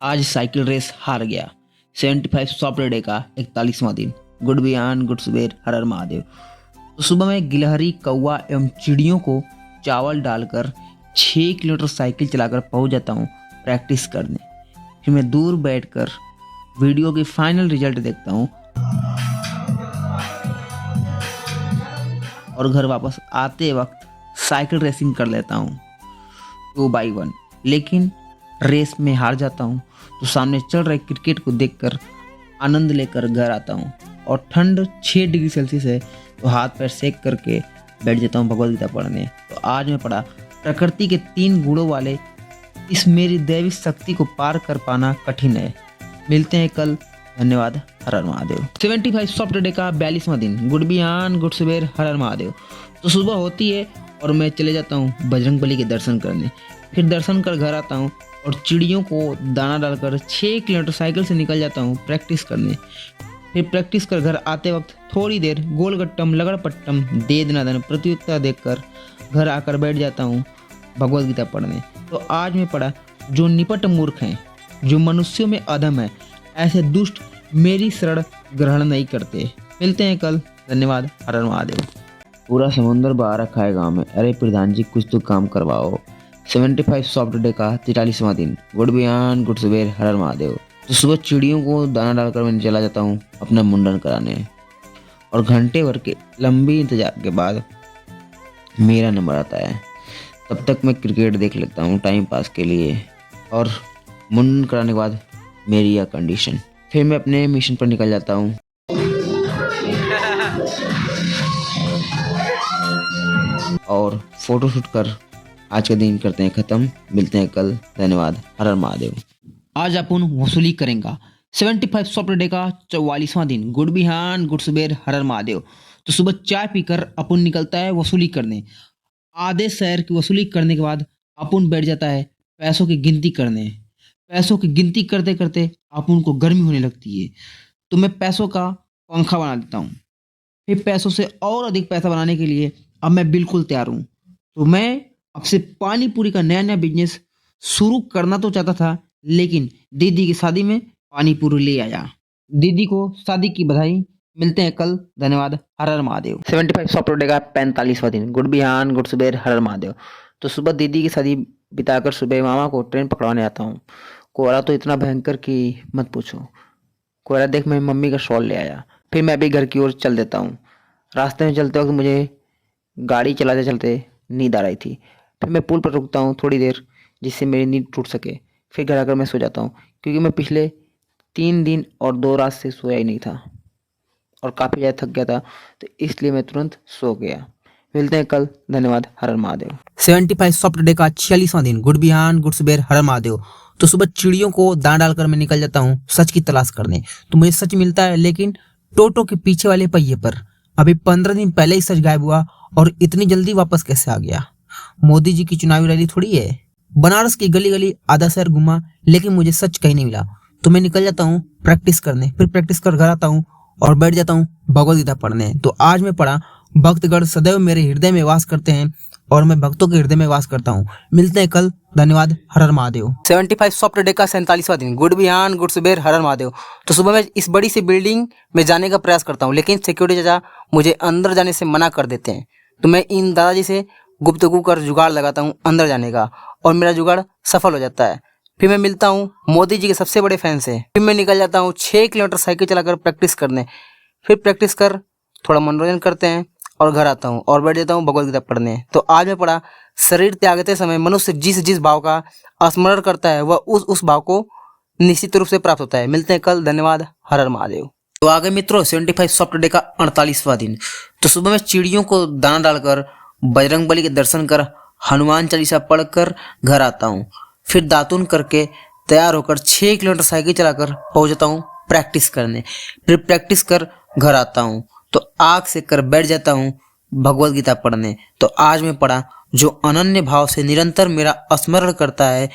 आज साइकिल रेस हार गया। 75 सॉफ्टवेयर डे का 41वां दिन। गुड बिहान, गुड सुबेर, हर हर महादेव। तो सुबह में गिलहरी, कौवा एवं चिड़ियों को चावल डालकर 6 किलोमीटर साइकिल चलाकर पहुंच जाता हूं प्रैक्टिस करने। फिर मैं दूर बैठकर वीडियो के फाइनल रिजल्ट देखता हूं और घर वापस आते वक्त साइकिल रेसिंग कर लेता हूं 2x1। लेकिन रेस में हार जाता हूं तो सामने चल रहे क्रिकेट को देखकर आनंद लेकर घर आता हूं और ठंड 6 डिग्री सेल्सियस है तो हाथ पैर सेक करके बैठ जाता हूं भगवद गीता पढ़ने। तो आज मैं पढ़ा प्रकृति के 3 गुणों वाले इस मेरी दैवी शक्ति को पार कर पाना कठिन है। मिलते हैं कल, धन्यवाद, हर हर महादेव। 75 सॉफ्टवेयर डे का 42वां दिन। गुड बिहान, गुड सुबेर, हर हर महादेव। तो सुबह होती है और मैं चले जाता हूँ बजरंगबली के दर्शन करने। फिर दर्शन कर घर आता हूँ और चिड़ियों को दाना डालकर 6 किलोमीटर साइकिल से निकल जाता हूँ प्रैक्टिस करने। फिर प्रैक्टिस कर घर आते वक्त थोड़ी देर गोलगट्टम, लगड़पट्टम, दे दनादन प्रतियोगिता देखकर घर आकर बैठ जाता हूँ भगवद गीता पढ़ने। तो आज मैं पढ़ा, जो निपट मूर्ख हैं, जो मनुष्यों में अधम है, ऐसे दुष्ट मेरी शरण ग्रहण नहीं करते। मिलते हैं कल, धन्यवाद, हर हर महादेव। पूरा समुंदर बहा रखा है गाँव में, अरे प्रधान जी कुछ तो काम करवाओ। 75 सॉफ्टवेयर डे का 43वां दिन। गुड बिहान, गुड सुबेर, हर हर महादेव। तो सुबह चिड़ियों को दाना डालकर मैं चला जाता हूँ अपना मुंडन कराने और घंटे भर के लंबी इंतजार के बाद मेरा नंबर आता है। तब तक मैं क्रिकेट देख लेता हूँ टाइम पास के लिए और मुंडन कराने के बाद मेरी यह कंडीशन। फिर मैं अपने मिशन पर निकल जाता हूँ। और फोटो शूट कर आज का दिन करते हैं खत्म। मिलते हैं कल, धन्यवाद, हर हर महादेव। आज अपन वसूली करेंगे 75 सॉफ्टवेयर डे का 44वां दिन। गुड बिहान, गुड सुबेर, हर हर महादेव। तो सुबह चाय पीकर अपन निकलता है वसूली करने। आधे शहर की वसूली करने के बाद अपन बैठ जाता है पैसों की गिनती करने। पैसों की गिनती करते करते अपन को गर्मी होने लगती है तो मैं पैसों का पंखा बना देता हूँ। फिर पैसों से और अधिक पैसा बनाने के लिए अब मैं बिल्कुल तैयार हूँ। तो मैं अब से पानी पूरी का नया नया बिजनेस शुरू करना तो चाहता था, लेकिन दीदी की शादी में पानी पूरी ले आया। दीदी को शादी की बधाई। मिलते हैं कल, धन्यवाद, हर हर महादेव। 75 सॉफ्टवेयर डे का 45वां दिन। गुड बिहान, गुड सुबेर, हर हर महादेव। तो सुबह दीदी की शादी बिताकर सुबह मामा को ट्रेन पकड़वाने आता हूँ। कोहरा तो इतना भयंकर कि मत पूछो। कोहरा देख मैं मम्मी का शॉल ले आया। फिर मैं अभी घर की ओर चल देता हूँ। रास्ते में चलते वक्त मुझे गाड़ी चलाते चलते नींद आ रही थी। फिर मैं पुल पर रुकता हूँ थोड़ी देर जिससे मेरी नींद टूट सके। फिर घर आकर मैं सो जाता हूँ क्योंकि मैं पिछले 3 दिन और 2 रात से सोया ही नहीं था और काफ़ी ज़्यादा थक गया था, तो इसलिए मैं तुरंत सो गया। मिलते हैं कल, धन्यवाद, हर हर महादेव। 75 सॉफ्टवेयर डे का 46वां दिन। गुड बिहान, गुड सुबेर, हर हर महादेव। तो सुबह चिड़ियों को दाना डालकर मैं निकल जाता हूँ सच की तलाश करने। तो मुझे सच मिलता है, लेकिन टोटो के पीछे वाले पहिए पर। अभी 15 दिन पहले ही सच गायब हुआ और इतनी जल्दी वापस कैसे आ गया? मोदी जी की चुनावी रैली थोड़ी है। बनारस की गली गली आधा शहर घुमा, लेकिन मुझे सच कहीं नहीं मिला। तो मैं निकल जाता हूँ प्रैक्टिस करने। फिर प्रैक्टिस कर घर आता हूँ और बैठ जाता हूँ भगवद गीता पढ़ने। तो आज मैं पढ़ा, भक्तगण सदैव मेरे हृदय में वास करते हैं और मैं भक्तों के हृदय में वास करता हूँ। मिलते हैं कल, धन्यवाद, हर हर महादेव। 75 सॉफ्टवेयर डे का 47वां दिन। गुड बिहान, गुड सुबेर, हर हर महादेव। तो सुबह मैं इस बड़ी सी बिल्डिंग में जाने का प्रयास करता हूँ, लेकिन सिक्योरिटी चाचा मुझे अंदर जाने से मना कर देते हैं। तो मैं इन दादाजी से गुफ्तगू कर जुगाड़ लगाता हूँ अंदर जाने का और मेरा जुगाड़ सफल हो जाता है। फिर मैं मिलता हूँ मोदी जी के सबसे बड़े फैन से। फिर मैं निकल जाता हूँ 6 किलोमीटर साइकिल चलाकर प्रैक्टिस करने। फिर प्रैक्टिस कर थोड़ा मनोरंजन करते हैं और घर आता हूँ और बैठ जाता हूँ भगवद गीता पढ़ने। तो आज मैं पढ़ा, शरीर त्यागते समय मनुष्य जिस भाव का स्मरण करता है वह उस भाव को निश्चित रूप से प्राप्त होता है। मिलते हैं कल, धन्यवाद, हर हर महादेव। तो आगे मित्रों 75 सॉफ्टवेयर डे का 48वां दिन। तो सुबह में चिड़ियों को दाना डालकर बजरंगबली के दर्शन कर हनुमान चालीसा पढ़कर घर आता हूँ। फिर दातुन करके तैयार होकर 6 किलोमीटर साइकिल चलाकर पहुंच जाता हूँ प्रैक्टिस करने। फिर प्रैक्टिस कर घर आता हूँ तो आग से कर बैठ जाता हूँ भगवद गीता पढ़ने। तो आज मैं पढ़ा, जो अनन्य भाव से निरंतर मेरा स्मरण करता है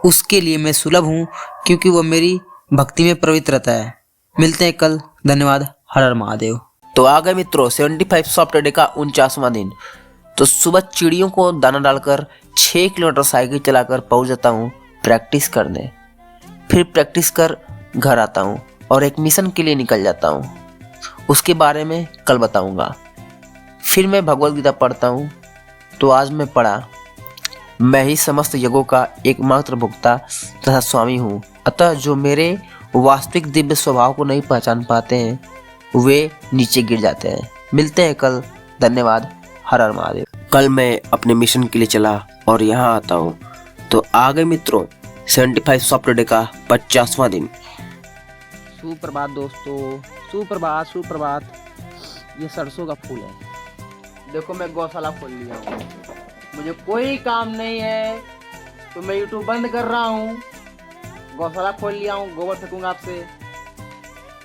उसके लिए मैं सुलभ हूँ, क्योंकि वह मेरी भक्ति में प्रवृत्त रहता है। मिलते हैं कल, धन्यवाद, हर हर महादेव। तो आ गए मित्रों 75 सॉफ्टवेयर डे का 49वां दिन। तो सुबह चिड़ियों को दाना डालकर 6 किलोमीटर साइकिल चलाकर पहुंच जाता हूँ प्रैक्टिस करने। फिर प्रैक्टिस कर घर आता हूँ और एक मिशन के लिए निकल जाता हूँ। उसके बारे में कल बताऊंगा। फिर मैं भगवद गीता पढ़ता हूँ। तो आज मैं पढ़ा, मैं ही समस्त युगों का एकमात्र भोक्ता तथा स्वामी हूँ। अतः जो मेरे वास्तविक दिव्य स्वभाव को नहीं पहचान पाते हैं वे नीचे गिर जाते हैं। मिलते हैं कल। धन्यवाद। हर हर महादेव। कल मैं अपने मिशन के लिए चला और यहाँ आता हूँ तो आ गए मित्रों 75 सॉफ्ट डे का 50वां दिन। सुप्रभात दोस्तों, सुप्रभात सुप्रभात। ये सरसों का फूल है। देखो मैं गौशाला खोल लिया हूँ। मुझे कोई काम नहीं है तो मैं यूट्यूब बंद कर रहा हूँ। गौशाला खोल लिया हूँ, गोबर फेंकूंगा आपसे।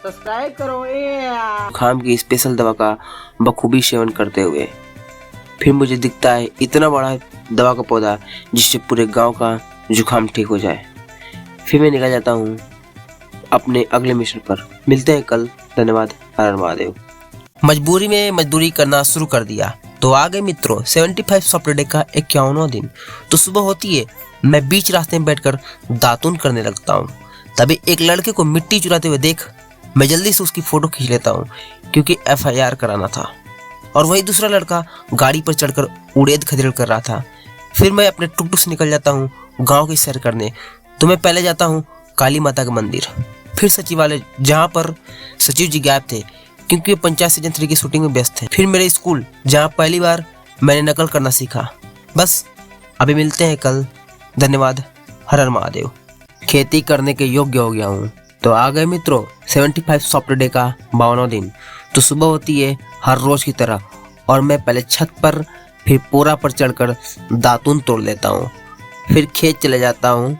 सब्सक्राइब करो। जुकाम की स्पेशल दवा का बखूबी सेवन करते हुए फिर मुझे दिखता है इतना बड़ा दवा का पौधा जिससे पूरे गांव का जुकाम ठीक हो जाए। फिर मैं निकल जाता हूँ अपने अगले मिशन पर। मिलते हैं कल। धन्यवाद। हर हर महादेव। मजबूरी में मजदूरी करना शुरू कर दिया तो आ गए मित्रों 75 सॉफ्ट डे का 51वां दिन। तो सुबह होती है, मैं बीच रास्ते में बैठकर दातुन करने लगता हूँ। तभी एक लड़के को मिट्टी चुराते हुए देख मैं जल्दी से उसकी फोटो खींच लेता हूँ क्योंकि FIR कराना था। और वही दूसरा लड़का गाड़ी पर चढ़कर उड़ेद खदेड़ कर रहा था। फिर मैं अपने टुकटुक से निकल जाता हूँ गांव की सैर करने। तो मैं पहले जाता हूँ काली माता का मंदिर, फिर सचिवालय जहाँ पर सचिव जी गायब थे क्योंकि वे पंचायत सीजन 3 की शूटिंग में व्यस्त थे। फिर मेरे स्कूल जहाँ पहली बार मैंने नकल करना सीखा। बस अभी मिलते हैं कल। धन्यवाद। हर हर महादेव। खेती करने के योग्य हो गया हूँ तो आ गए मित्रों 75 सॉफ्ट डे का 52वां दिन। तो सुबह होती है हर रोज की तरह और मैं पहले छत पर फिर पोरा पर चढ़कर दातुन तोड़ लेता हूँ। फिर खेत चले जाता हूँ।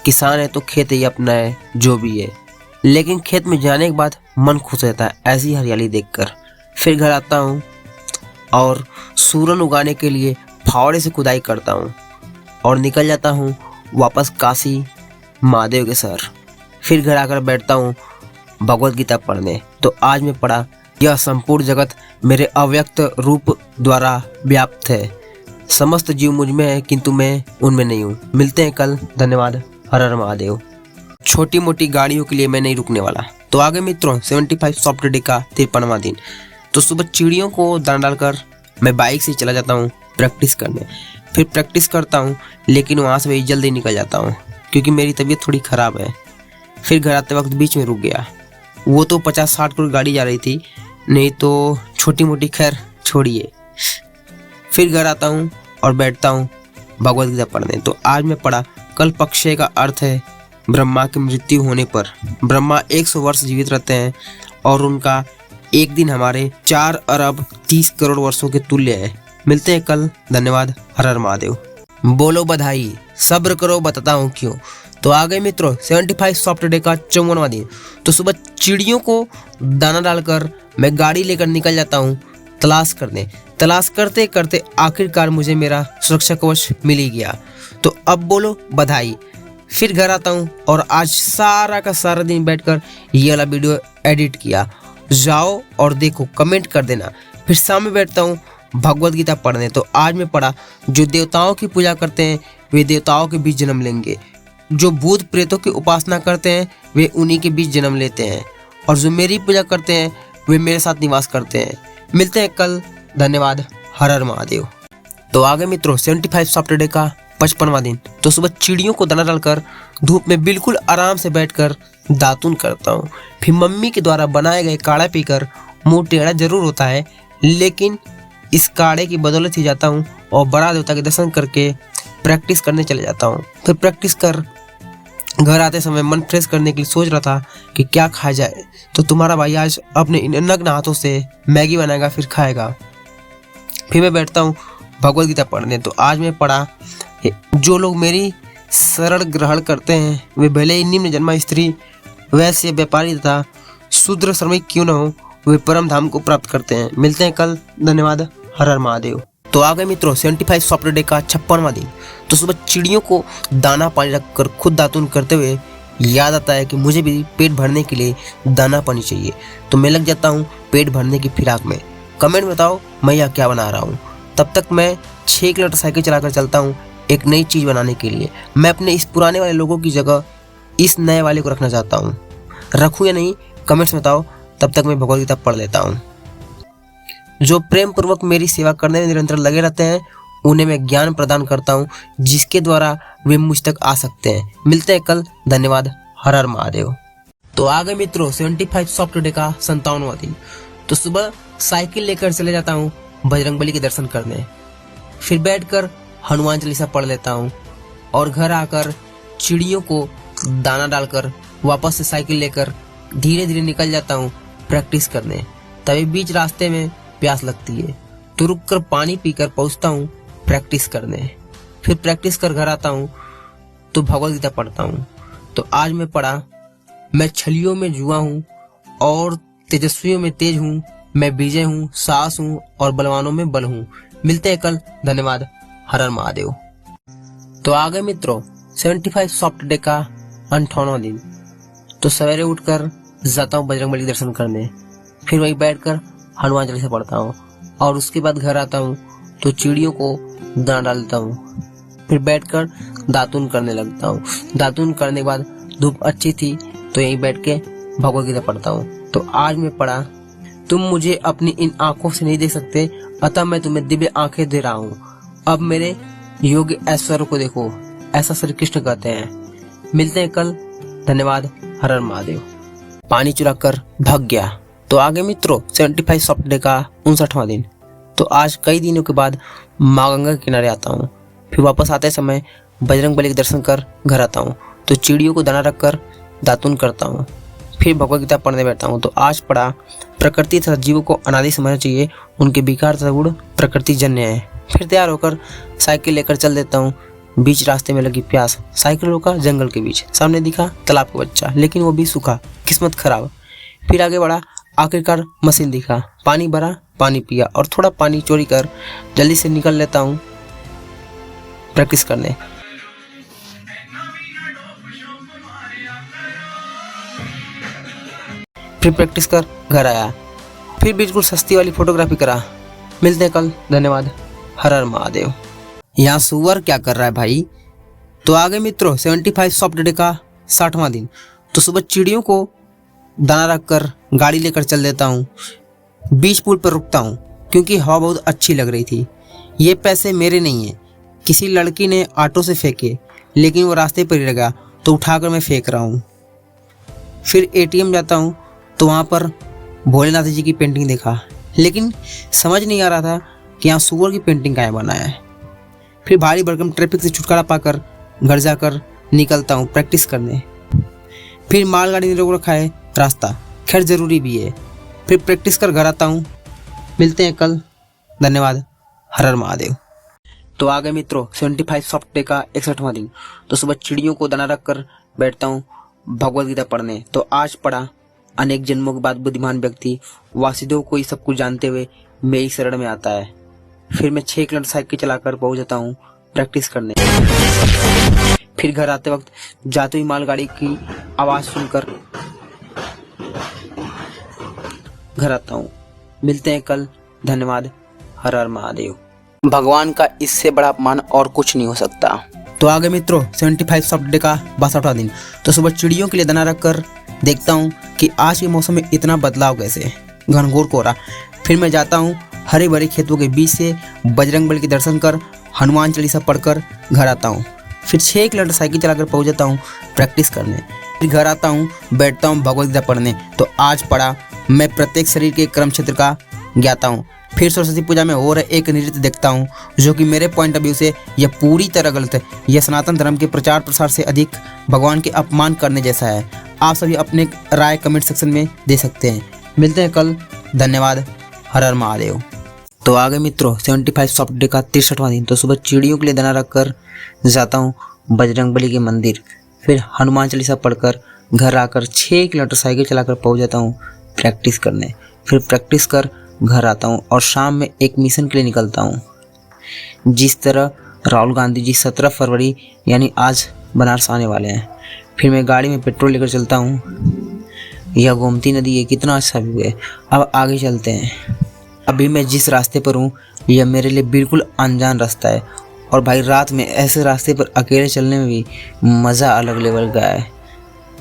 किसान है तो खेत ही अपना है जो भी है, लेकिन खेत में जाने के बाद मन खुश रहता है ऐसी हरियाली देखकर। फिर घर आता हूँ और सूरन उगाने के लिए फावड़े से खुदाई करता हूँ और निकल जाता हूँ वापस काशी महादेव के शहर। फिर घर आकर बैठता हूँ भगवद गीता पढ़ने। तो आज मैं पढ़ा, यह संपूर्ण जगत मेरे अव्यक्त रूप द्वारा व्याप्त है। समस्त जीव मुझ में है किंतु मैं उनमें नहीं हूँ। मिलते हैं कल। धन्यवाद। हर हर महादेव। छोटी मोटी गाड़ियों के लिए मैं नहीं रुकने वाला। तो आगे मित्रों 75 सॉफ्ट डे का 53वां दिन। तो सुबह चिड़ियों को दाना डालकर मैं बाइक से चला जाता हूँ प्रैक्टिस करने। फिर प्रैक्टिस करता हूँ लेकिन वहाँ से वही जल्दी निकल जाता हूँ क्योंकि मेरी तबीयत थोड़ी ख़राब है। फिर घर आते वक्त बीच में रुक गया। वो तो 50-60 करोड़ गाड़ी जा रही थी, नहीं तो छोटी मोटी खैर छोड़िए। फिर घर आता हूँ और बैठता हूँ भगवद गीता पढ़ने। तो आज मैं पढ़ा, कल पक्षय का अर्थ है ब्रह्मा की मृत्यु होने पर। ब्रह्मा 100 वर्ष जीवित रहते हैं और उनका एक दिन हमारे 4 अरब 30 करोड़ वर्षों के तुल्य है। मिलते हैं कल। धन्यवाद। हर हर महादेव। बोलो बधाई, सब्र करो बताता हूँ क्यों। तो आ गए मित्रों 75 सॉफ्ट डे का 54वां दिन। तो सुबह चिड़ियों को दाना डालकर मैं गाड़ी लेकर निकल जाता हूँ तलाश करने। तलाश करते करते आखिरकार मुझे मेरा सुरक्षा कवच मिल ही गया। तो अब बोलो बधाई। फिर घर आता हूँ और आज सारा का सारा दिन बैठकर ये वाला वीडियो एडिट किया। जाओ और देखो, कमेंट कर देना। फिर शाम में बैठता हूँ भगवद गीता पढ़ने। तो आज मैं पढ़ा, जो देवताओं की पूजा करते हैं वे देवताओं के बीच जन्म लेंगे, जो भूत प्रेतों की उपासना करते हैं वे उन्हीं के बीच जन्म लेते हैं, और जो मेरी पूजा करते हैं वे मेरे साथ निवास करते हैं। मिलते हैं कल। धन्यवाद। हर हर महादेव। तो आगे मित्रों 75 सॉफ्ट डे का 55वां दिन। तो सुबह चिड़ियों को दाना डालकर धूप में बिल्कुल आराम से बैठकर दातुन करता हूँ। फिर मम्मी के द्वारा बनाए गए काढ़ा पीकर मुंह टेढ़ा जरूर होता है, लेकिन इस काढ़े की बदौलत ही जाता हूँ और बड़ा देवता के दर्शन करके प्रैक्टिस करने चले जाता हूँ। फिर प्रैक्टिस कर घर आते समय मन फ्रेश करने के लिए सोच रहा था कि क्या खाया जाए, तो तुम्हारा भाई आज अपने नग्न हाथों से मैगी बनाएगा फिर खाएगा। फिर मैं बैठता हूँ भगवद गीता पढ़ने। तो आज मैं पढ़ा, जो लोग मेरी शरण ग्रहण करते हैं वे भले ही निम्न जन्मा स्त्री, वैश्य, व्यापारी तथा शूद्र श्रमिक क्यों न हो, वे परम धाम को प्राप्त करते हैं। मिलते हैं कल। धन्यवाद। हर हर महादेव। तो आ गए मित्रों 75 सॉफ्ट डे का 56वां दिन। तो सुबह चिड़ियों को दाना पानी रखकर खुद दातुन करते हुए याद आता है कि मुझे भी पेट भरने के लिए दाना पानी चाहिए। तो मैं लग जाता हूँ पेट भरने की फिराक में। कमेंट बताओ मैं यह क्या बना रहा हूँ। तब तक मैं 6 किलोमीटर साइकिल चलाकर चलता हूँ एक नई चीज़ बनाने के लिए। मैं अपने इस पुराने वाले लोगों की जगह इस नए वाले को रखना चाहता हूँ। रखूँ या नहीं कमेंट्स में बताओ, तब तक मैं भगवद गीता पढ़ लेता हूँ। जो प्रेम पूर्वक मेरी सेवा करने में निरंतर लगे रहते हैं उन्हें मैं ज्ञान प्रदान करता हूँ, जिसके द्वारा वे मुझ तक आ सकते हैं। मिलते हैं कल। धन्यवाद। हर हर महादेव। तो आ गए मित्रों 75 सॉफ्ट डे का 57वां दिन। तो सुबह साइकिल लेकर चले जाता हूँ बजरंगबली के दर्शन करने। फिर बैठकर हनुमान चालीसा पढ़ लेता हूँ और घर आकर चिड़ियों को दाना डालकर वापस से साइकिल लेकर धीरे धीरे निकल जाता हूँ प्रैक्टिस करने। तभी बीच रास्ते में प्यास लगती है तो रुककर पानी पीकर पहुँचता हूँ प्रैक्टिस करने। फिर प्रैक्टिस कर घर आता हूँ तो भगवद गीता पढ़ता हूँ। तो आज मैं पढ़ा, मैं छलियों में जुआ हूँ और तेजस्वियों में तेज हूँ, मैं विजय हूँ, साहस हूँ और बलवानों में बल हूँ। मिलते हैं कल। धन्यवाद। हर हर महादेव। तो आ गए मित्रों 75 सॉफ्ट डे का 58वां दिन। तो सवेरे उठकर जाता हूँ बजरंगबली के दर्शन करने। फिर वहीं बैठकर हनुमान चालीसा पढ़ता हूँ और उसके बाद घर आता हूँ तो चिड़ियों को दाना डालता हूँ। फिर बैठकर दातुन करने लगता हूँ। दातुन करने के बाद धूप अच्छी थी तो यहीं बैठ के भगवद गीता पढ़ता हूँ। तो आज मैं पढ़ा, तुम मुझे अपनी इन आंखों से नहीं देख सकते, अतः मैं तुम्हें दिव्य आंखें दे रहा हूँ। अब मेरे योग्य ऐश्वर्य को देखो, ऐसा श्री कृष्ण कहते हैं। मिलते हैं कल। धन्यवाद। हर हर महादेव। पानी चुरा कर भाग गया। तो आगे मित्रों 75 सॉफ्ट डे का 59वां दिन। तो आज कई दिनों के बाद माँ गंगा के किनारे आता हूँ। फिर वापस आते समय बजरंगबली के दर्शन कर घर आता हूँ तो चिड़ियों को दाना रखकर दातुन करता हूँ। फिर भगवद गीता पढ़ने बैठता हूँ। तो आज पढ़ा, प्रकृति तथा जीवों को अनादि समझना चाहिए, उनके विकार तथा गुण प्रकृति जन्य है। फिर तैयार होकर साइकिल लेकर चल देता हूँ। बीच रास्ते में लगी प्यास, साइकिल रोका जंगल के बीच, सामने दिखा तालाब का बच्चा, लेकिन वो भी सूखा, किस्मत खराब। फिर आगे बढ़ा, आखिरकार मशीन दिखा, पानी भरा, पानी पिया और थोड़ा पानी चोरी कर जल्दी से निकल लेता हूँ प्रैक्टिस करने। फिर प्रैक्टिस कर घर आया। फिर बिल्कुल सस्ती वाली फोटोग्राफी करा। मिलते हैं कल। धन्यवाद। हर हर महादेव। यहाँ सुअर क्या कर रहा है भाई। तो आगे मित्रों 75 सॉफ्ट डे का 60वां दिन। तो सुबह चिड़ियों को दाना रखकर गाड़ी लेकर चल देता हूँ। बीच पुल पर रुकता हूँ क्योंकि हवा बहुत अच्छी लग रही थी। ये पैसे मेरे नहीं है, किसी लड़की ने ऑटो से फेंके, लेकिन वो रास्ते पर ही लगा तो उठाकर मैं फेंक रहा हूँ। फिर एटीएम जाता हूँ तो वहाँ पर भोलेनाथ जी की पेंटिंग देखा, लेकिन समझ नहीं आ रहा था कि यहाँ सुअर की पेंटिंग कहाँ बना है। फिर भारी भरकम ट्रैफिक से छुटकारा पाकर घर जाकर निकलता हूँ प्रैक्टिस करने। फिर मालगाड़ी ने रोक रखा है रास्ता, खैर ज़रूरी भी है। फिर प्रैक्टिस कर घर आता हूँ। मिलते हैं कल। धन्यवाद। हर हर महादेव। तो आ गए मित्रों 75 सॉफ्ट डे का 61वां दिन। तो सुबह चिड़ियों को दाना रखकर बैठता हूँ भगवद गीता पढ़ने। तो आज पढ़ा, अनेक जन्मों के बाद बुद्धिमान व्यक्ति वासुदेव को ये सब कुछ जानते हुए मेरी शरण में आता है। फिर मैं 6 किलोमीटर साइकिल चलाकर पहुंच जाता हूँ प्रैक्टिस करने। फिर घर आते वक्त जाते हुई मालगाड़ी की आवाज सुनकर घर आता हूँ। मिलते हैं कल। धन्यवाद। हर हर महादेव। भगवान का इससे बड़ा अपमान और कुछ नहीं हो सकता। तो आगे मित्रों 75 सॉफ्ट डे का 62वां दिन। तो सुबह चिड़ियों के लिए दाना रखकर देखता हूँ कि आज के मौसम में इतना बदलाव कैसे, घनघोर कोहरा। फिर मैं जाता हूँ हरे भरे खेतों के बीच से बजरंगबली के दर्शन कर हनुमान चालीसा पढ़कर घर आता हूँ। फिर 6 किलोमीटर साइकिल चलाकर पहुँच जाता हूँ प्रैक्टिस करने। फिर घर आता हूँ, बैठता हूँ भगवद गीता पढ़ने। तो आज पढ़ा, मैं प्रत्येक शरीर के कर्म क्षेत्र का ज्ञाता हूँ। फिर सरस्वती पूजा में हो रहे एक नृत्य देखता हूँ जो कि मेरे पॉइंट ऑफ व्यू से यह पूरी तरह गलत है। यह सनातन धर्म के प्रचार प्रसार से अधिक भगवान के अपमान करने जैसा है। आप सभी अपने राय कमेंट सेक्शन में दे सकते हैं। मिलते हैं कल। धन्यवाद। हर हर महादेव। तो आगे मित्रों 75 सॉफ्ट डे का 63वां दिन। तो सुबह चिड़ियों के लिए दाना रखकर जाता हूँ बजरंगबली के मंदिर। फिर हनुमान चालीसा पढ़कर घर आकर 6 किलोमीटर साइकिल चलाकर पहुँच जाता हूँ प्रैक्टिस करने। फिर प्रैक्टिस कर घर आता हूँ और शाम में एक मिशन के लिए निकलता हूँ। जिस तरह राहुल गांधी जी 17 फरवरी यानी आज बनारस आने वाले हैं। फिर मैं गाड़ी में पेट्रोल लेकर चलता हूँ। यह गोमती नदी है, कितना अच्छा व्यू है। अब आगे चलते हैं। अभी मैं जिस रास्ते पर हूँ यह मेरे लिए बिल्कुल अनजान रास्ता है और भाई रात में ऐसे रास्ते पर अकेले चलने में भी मज़ा अलग लेवल का है।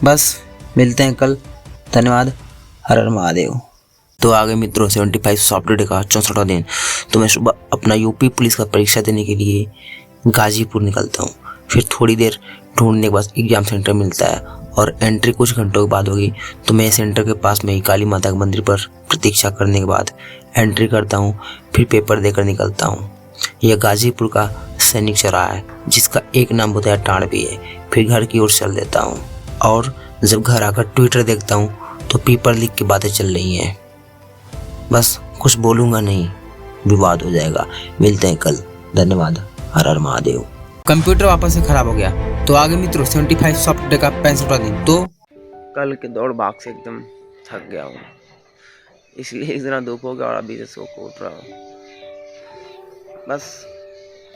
बस मिलते हैं कल। धन्यवाद। हर हर महादेव। तो आगे मित्रों 75 सॉफ्टवेयर का 64वां दिन। तो मैं सुबह अपना यूपी पुलिस का परीक्षा देने के लिए गाजीपुर निकलता हूँ। फिर थोड़ी देर ढूंढने के बाद एग्जाम सेंटर मिलता है और एंट्री कुछ घंटों के बाद होगी। तो मैं सेंटर के पास में ही काली माता के मंदिर पर प्रतीक्षा करने के बाद एंट्री करता हूँ। फिर पेपर देकर निकलता हूँ। यह गाजीपुर का सैनिक चौराहा है जिसका एक नाम बताया टाण भी है। फिर घर की ओर चल देता हूँ और जब घर आकर ट्विटर देखता हूँ तो पेपर लीक की बातें चल रही हैं। बस कुछ बोलूँगा नहीं, विवाद हो जाएगा। मिलते हैं कल। धन्यवाद। हर हर महादेव। कंप्यूटर वापस से खराब हो गया। तो आगे मित्रों 75 सॉफ्टवेयर का 65वां दिन। तो कल के दौड़ भाग से एकदम थक गया हूँ, इसलिए इतना धूप हो गया और अभी से सो को उठ रहा हूँ। बस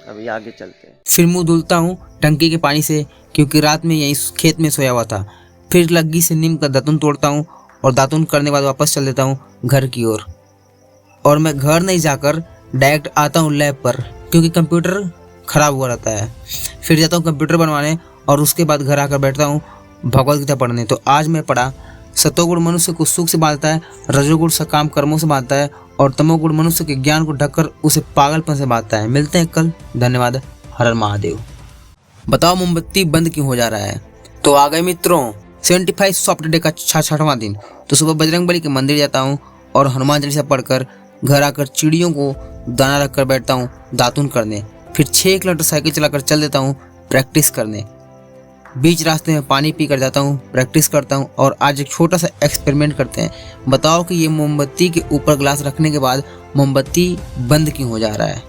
अभी आगे चलते हैं। फिर मुंह धुलता हूँ टंकी के पानी से, क्योंकि रात में यहीं खेत में सोया हुआ था। फिर लग्गी से नीम का दातुन तोड़ता हूँ और दातुन करने के बाद वापस चल देता हूँ घर की ओर। और मैं घर नहीं जाकर डायरेक्ट आता हूँ लैब पर, क्योंकि कंप्यूटर ख़राब हुआ रहता है। फिर जाता हूँ कंप्यूटर बनवाने और उसके बाद घर आकर बैठता हूँ भगवद गीता पढ़ने। तो आज मैं पढ़ा, सतोगुण मनुष्य को सुख से बांधता है, रजोगुण सकाम कर्मों से बांधता है और तमोगुण मनुष्य के ज्ञान को ढककर उसे पागलपन से बांधता है। मिलते हैं कल। धन्यवाद। हर हर महादेव। बताओ मोमबत्ती बंद क्यों हो जा रहा है? तो आ गए मित्रों 75 सॉफ्टवेयर का 66वां दिन। तो सुबह बजरंगबली के मंदिर जाता हूँ और हनुमान चालीसा पढ़कर घर आकर चिड़ियों को दाना रखकर बैठता हूँ दातुन करने। फिर 6 किलोमीटर साइकिल चलाकर चल देता हूँ प्रैक्टिस करने। बीच रास्ते में पानी पी कर जाता हूँ, प्रैक्टिस करता हूँ। और आज एक छोटा सा एक्सपेरिमेंट करते हैं। बताओ कि ये मोमबत्ती के ऊपर ग्लास रखने के बाद मोमबत्ती बंद क्यों हो जा रहा है?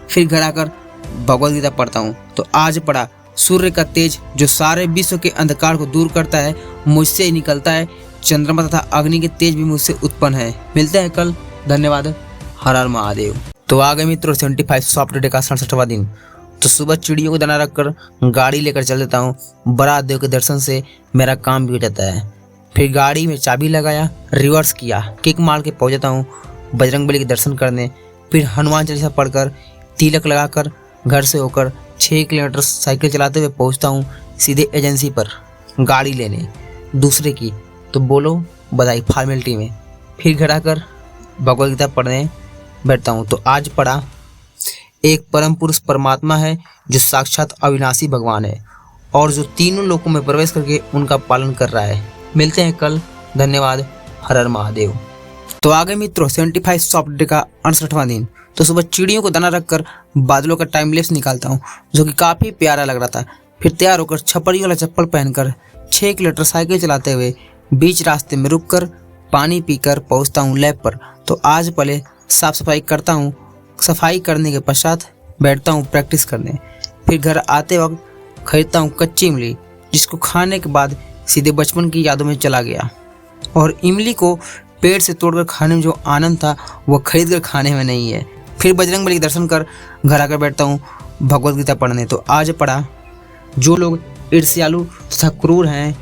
फिर घर आकर भगवद गीता पढ़ता हूँ। तो आज पढ़ा, सूर्य का तेज जो सारे विश्व के अंधकार को दूर करता है मुझसे ही निकलता है। चंद्रमा तथा अग्नि के तेज भी मुझसे उत्पन्न है। मिलते हैं कल। धन्यवाद। हर हर महादेव। तो आ गए मित्रों 75 सॉफ्टवेयर का 67वां दिन। तो सुबह चिड़ियों को दाना रखकर गाड़ी लेकर चल देता हूँ। बड़ा देव के दर्शन से मेरा काम भी हो जाता है। फिर गाड़ी में चाबी लगाया, रिवर्स किया, किक मार के पहुँच जाता हूँ बजरंगबली के दर्शन करने। फिर हनुमान चालीसा पढ़कर तिलक लगाकर घर से होकर 6 किलोमीटर साइकिल चलाते हुए पहुँचता हूँ सीधे एजेंसी पर गाड़ी लेने दूसरे की। तो बोलो बधाई फॉर्मेलिटी में। फिर घर आकर भगवद गीता पढ़ने बैठता हूँ। तो आज पढ़ा, एक परम पुरुष परमात्मा है जो साक्षात अविनाशी भगवान है और जो तीनों लोकों में प्रवेश करके उनका पालन कर रहा है। मिलते हैं कल। धन्यवाद। हर हर महादेव। तो आगे मित्रों 75 सॉफ्टवेयर का 68वां दिन। तो सुबह चिड़ियों को दाना रखकर बादलों का टाइम लैप्स निकालता हूँ, जो कि काफ़ी प्यारा लग रहा था। फिर तैयार होकर छपरी वाला चप्पल पहनकर 6 किलोमीटर साइकिल चलाते हुए बीच रास्ते में रुककर पानी पीकर पहुँचता हूँ लैब पर। तो आज पहले साफ सफाई करता हूँ। सफाई करने के पश्चात बैठता हूँ प्रैक्टिस करने। फिर घर आते वक्त खरीदता हूँ कच्ची इमली, जिसको खाने के बाद सीधे बचपन की यादों में चला गया। और इमली को पेड़ से तोड़कर खाने में जो आनंद था वह खरीद कर खाने में नहीं है। फिर बजरंगबली के दर्शन कर घर आकर बैठता हूँ भगवद गीता पढ़ने। तो आज पढ़ा, जो लोग ईर्ष्यालु तथा क्रूर हैं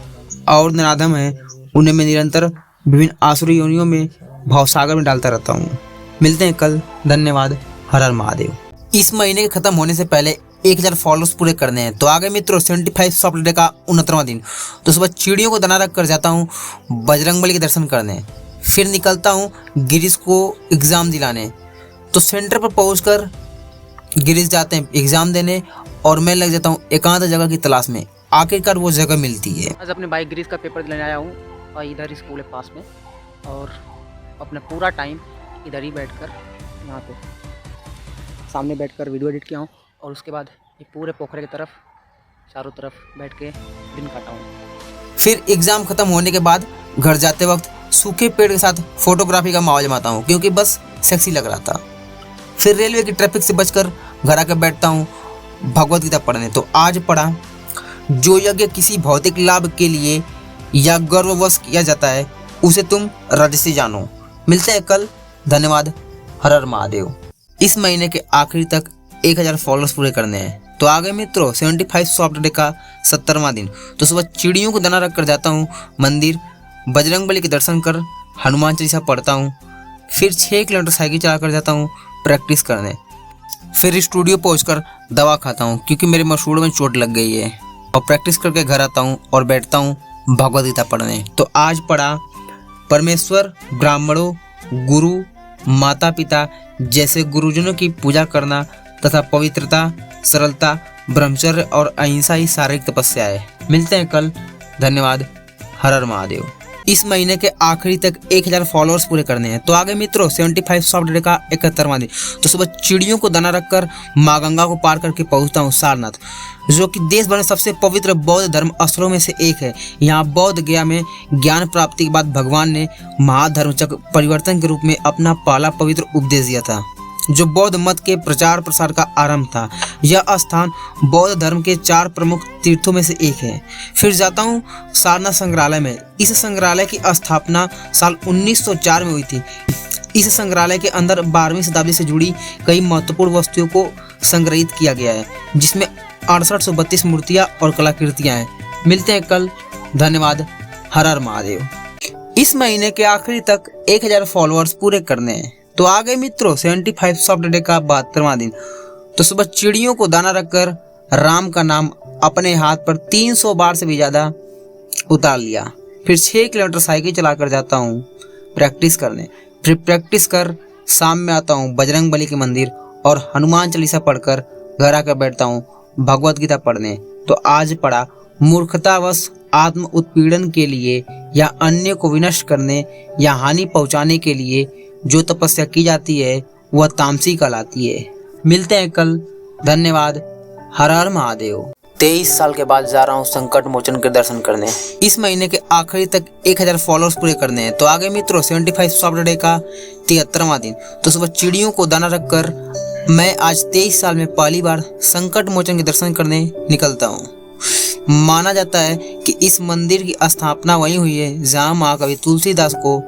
और नराधम हैं उन्हें मैं निरंतर विभिन्न आसुरी योनियों में भावसागर में डालता रहता हूँ। मिलते हैं कल। धन्यवाद। हर हर महादेव। इस महीने के खत्म होने से पहले 1000 फॉलोअर्स पूरे करने हैं। तो आगे मित्रों 75 सॉफ्टवेयर का 69वां दिन। तो सुबह चिड़ियों को दाना रख कर जाता हूँ बजरंगबली के दर्शन करने। फिर निकलता हूँ गिरीश को एग्ज़ाम दिलाने। तो सेंटर पर पहुँचकर गिरीश जाते हैं एग्ज़ाम देने और मैं लग जाता हूँ एकांत जगह की तलाश में। आखिरकार वो जगह मिलती है। आज अपने भाई गिरीश का पेपर दिलाने आया हूँ और इधर स्कूल है पास में, और अपना पूरा टाइम इधर ही बैठकर यहाँ पे सामने बैठकर वीडियो एडिट किया हूँ। और उसके बाद ये पूरे पोखरे की तरफ चारों तरफ बैठ के दिन काटा हूँ। फिर एग्ज़ाम ख़त्म होने के बाद घर जाते वक्त सूखे पेड़ के साथ फोटोग्राफी का माहौल जमाता हूँ, क्योंकि बस सेक्सी लग रहा था। फिर रेलवे की ट्रैफिक से बचकर घर आकर बैठता हूँ भगवद गीता पढ़ने। तो आज पढ़ा, जो यज्ञ किसी भौतिक लाभ के लिए या गर्ववश किया जाता है उसे तुम राजसी जानो। मिलते हैं कल। धन्यवाद। हर हर महादेव। इस महीने के आखिरी तक 1000 फॉलोअर्स पूरे करने हैं। तो आगे मित्रों 75 सॉफ्टवेयर का 70वां दिन। तो सुबह चिड़ियों को दाना रख कर जाता हूँ मंदिर, बजरंगबली के दर्शन कर हनुमान चालीसा पढ़ता हूँ। फिर 6 किलोमीटर साइकिल चला कर जाता हूँ प्रैक्टिस करने। फिर स्टूडियो पहुंचकर दवा खाता हूँ क्योंकि मेरे मसूड़ों में चोट लग गई है, और प्रैक्टिस करके घर आता हूँ और बैठता हूँ भगवद गीता पढ़ने। तो आज पढ़ा परमेश्वर, ब्राह्मणों, गुरु, माता पिता जैसे गुरुजनों की पूजा करना तथा पवित्रता, सरलता, ब्रह्मचर्य और अहिंसा ही शारीरिक तपस्या है। मिलते हैं कल। धन्यवाद। हर हर महादेव। इस महीने के आखिरी तक 1000 फॉलोअर्स पूरे करने हैं। तो आगे मित्रों 75 सॉफ्ट डे का 71वां दिन। तो सुबह चिड़ियों को दाना रखकर माँ गंगा को पार करके पहुंचता हूँ सारनाथ, जो कि देश भर में सबसे पवित्र बौद्ध धर्म स्थलों में से एक है। यहाँ बौद्ध गया में ज्ञान प्राप्ति के बाद भगवान ने महाधर्म चक्र परिवर्तन के रूप में अपना पहला पवित्र उपदेश दिया था, जो बौद्ध मत के प्रचार प्रसार का आरंभ था। यह स्थान बौद्ध धर्म के 4 प्रमुख तीर्थों में से एक है। फिर जाता हूँ सारनाथ संग्रहालय में। इस संग्रहालय की स्थापना साल 1904 में हुई थी। इस संग्रहालय के अंदर 12वीं शताब्दी से जुड़ी कई महत्वपूर्ण वस्तुओं को संग्रहित किया गया है, जिसमें 6832 मूर्तियां और कलाकृतियां हैं। मिलते हैं कल। धन्यवाद। हर हर महादेव। इस महीने के आखिरी तक 1000 फॉलोअर्स पूरे करने हैं। तो आ गए मित्रों 75 सॉफ्ट डे का 72वां दिन। तो सुबह चिड़ियों को दाना रखकर राम का नाम अपने हाथ पर 300 बार से भी ज्यादा उतार लिया। फिर 6 किलोमीटर साइकिल चलाकर जाता हूँ प्रैक्टिस करने। फिर प्रैक्टिस कर शाम में आता हूँ बजरंग बली के मंदिर और हनुमान चालीसा पढ़कर घर आकर बैठता हूँ भगवद गीता पढ़ने। तो आज पढ़ा मूर्खतावश आत्म उत्पीड़न के लिए या अन्य को विनष्ट करने या हानि पहुंचाने के लिए जो तपस्या की जाती है वह तामसी कहलाती है। मिलते हैं कल। धन्यवाद। हर हर महादेव। 23 साल के बाद जा रहा हूँ संकट मोचन के दर्शन करने। इस महीने के आखिरी तक 1000 फॉलोअर्स पूरे करने हैं। तो आगे मित्रों 75 सॉफ्ट डे का 73वां दिन। तो सुबह चिड़ियों को दाना रखकर मैं आज 23 साल में पहली बार संकट मोचन के दर्शन करने निकलता हूँ। माना जाता है कि इस मंदिर की स्थापना वहीं हुई है जहाँ महाकवि तुलसीदास को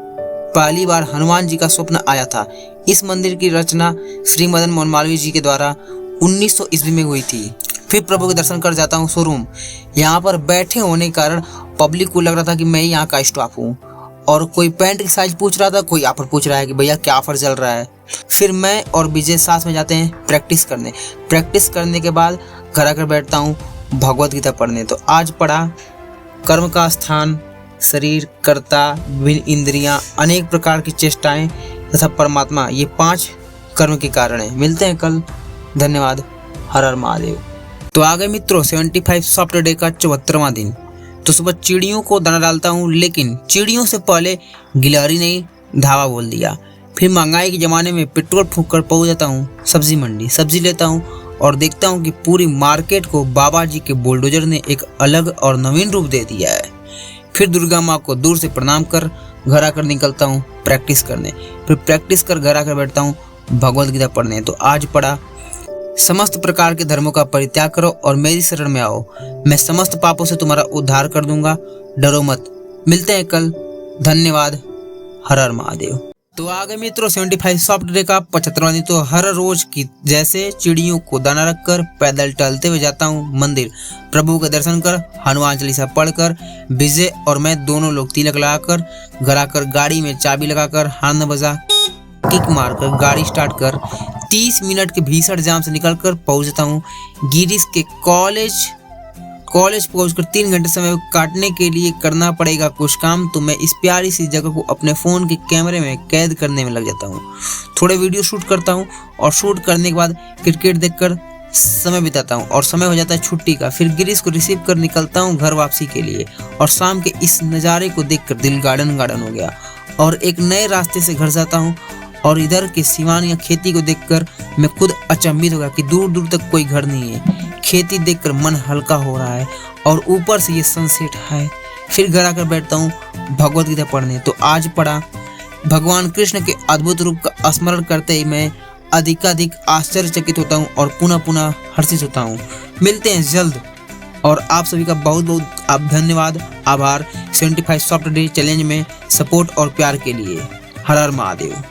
पहली बार हनुमान जी का स्वप्न आया था। इस मंदिर की रचना श्री मदन मोहन मालवीय जी के द्वारा 1900 ईस्वी में हुई थी। फिर प्रभु के दर्शन कर जाता हूँ शोरूम। यहाँ पर बैठे होने के कारण पब्लिक को लग रहा था कि मैं यहाँ का स्टाफ हूँ, और कोई पैंट की साइज पूछ रहा था, कोई ऑफर पूछ रहा है कि भैया क्या ऑफर चल रहा है। फिर मैं और विजय साथ में जाते हैं प्रैक्टिस करने। प्रैक्टिस करने के बाद घर आकर बैठता हूँ भगवद गीता पढ़ने। तो आज पढ़ा कर्म का स्थान, शरीर, कर्ता, विभिन्न इंद्रियां, अनेक प्रकार की चेष्टाएं तथा परमात्मा, ये 5 कर्म के कारण है। मिलते हैं कल। धन्यवाद। हर हर महादेव। तो आ गए मित्रों 75 सॉफ्ट डे का 74वां दिन। तो सुबह चिड़ियों को दाना डालता हूँ, लेकिन चिड़ियों से पहले गिलहरी ने धावा बोल दिया। फिर महंगाई के ज़माने में पेट्रोल फूंक कर पहुँच जाता हूँ सब्जी मंडी। सब्जी लेता हूँ और देखता हूँ कि पूरी मार्केट को बाबा जी के बुलडोजर ने एक अलग और नवीन रूप दे दिया है। फिर दुर्गा माँ को दूर से प्रणाम कर घर आकर निकलता हूँ प्रैक्टिस करने। फिर प्रैक्टिस कर घर आकर बैठता हूँ भगवद गीता पढ़ने। तो आज पढ़ा समस्त प्रकार के धर्मों का परित्याग करो और मेरी शरण में आओ, मैं समस्त पापों से तुम्हारा उद्धार कर दूंगा, डरो मत। मिलते हैं कल। धन्यवाद। हर हर महादेव। तो आ गए मित्रों 75 सॉफ्ट डे का 75वां दिन। तो हर रोज की जैसे चिड़ियों को दाना रखकर पैदल टहलते हुए जाता हूँ मंदिर। प्रभु के दर्शन कर हनुमान चालीसा पढ़कर विजय और मैं दोनों लोग तिलक लगाकर घर आकर गाड़ी में चाबी लगाकर हॉर्न बजा किक मारकर गाड़ी स्टार्ट कर 30 मिनट के भीषण जाम से निकलकर पहुंचता हूँ गिरीश के कॉलेज पहुंचकर 3 घंटे समय काटने के लिए करना पड़ेगा कुछ काम। तो मैं इस प्यारी सी जगह को अपने फ़ोन के कैमरे में कैद करने में लग जाता हूँ। थोड़े वीडियो शूट करता हूँ और शूट करने के बाद क्रिकेट देखकर समय बिताता हूँ और समय हो जाता है छुट्टी का। फिर गिरीश को रिसीव कर निकलता हूँ घर वापसी के लिए, और शाम के इस नज़ारे को देखकर दिल गार्डन हो गया और एक नए रास्ते से घर जाता हूँ। और इधर के सिवान या खेती को देखकर मैं खुद अचंभित हो गया कि दूर दूर तक कोई घर नहीं है। खेती देखकर मन हल्का हो रहा है और ऊपर से ये सनसेट है। फिर घर आकर बैठता हूँ भगवद गीता पढ़ने। तो आज पढ़ा भगवान कृष्ण के अद्भुत रूप का स्मरण करते ही मैं अधिकाधिक आश्चर्यचकित होता हूँ और पुनः पुनः हर्षित होता हूँ। मिलते हैं जल्द, और आप सभी का बहुत बहुत धन्यवाद, आभार 75 सॉफ्ट डे चैलेंज में सपोर्ट और प्यार के लिए। हर हर महादेव।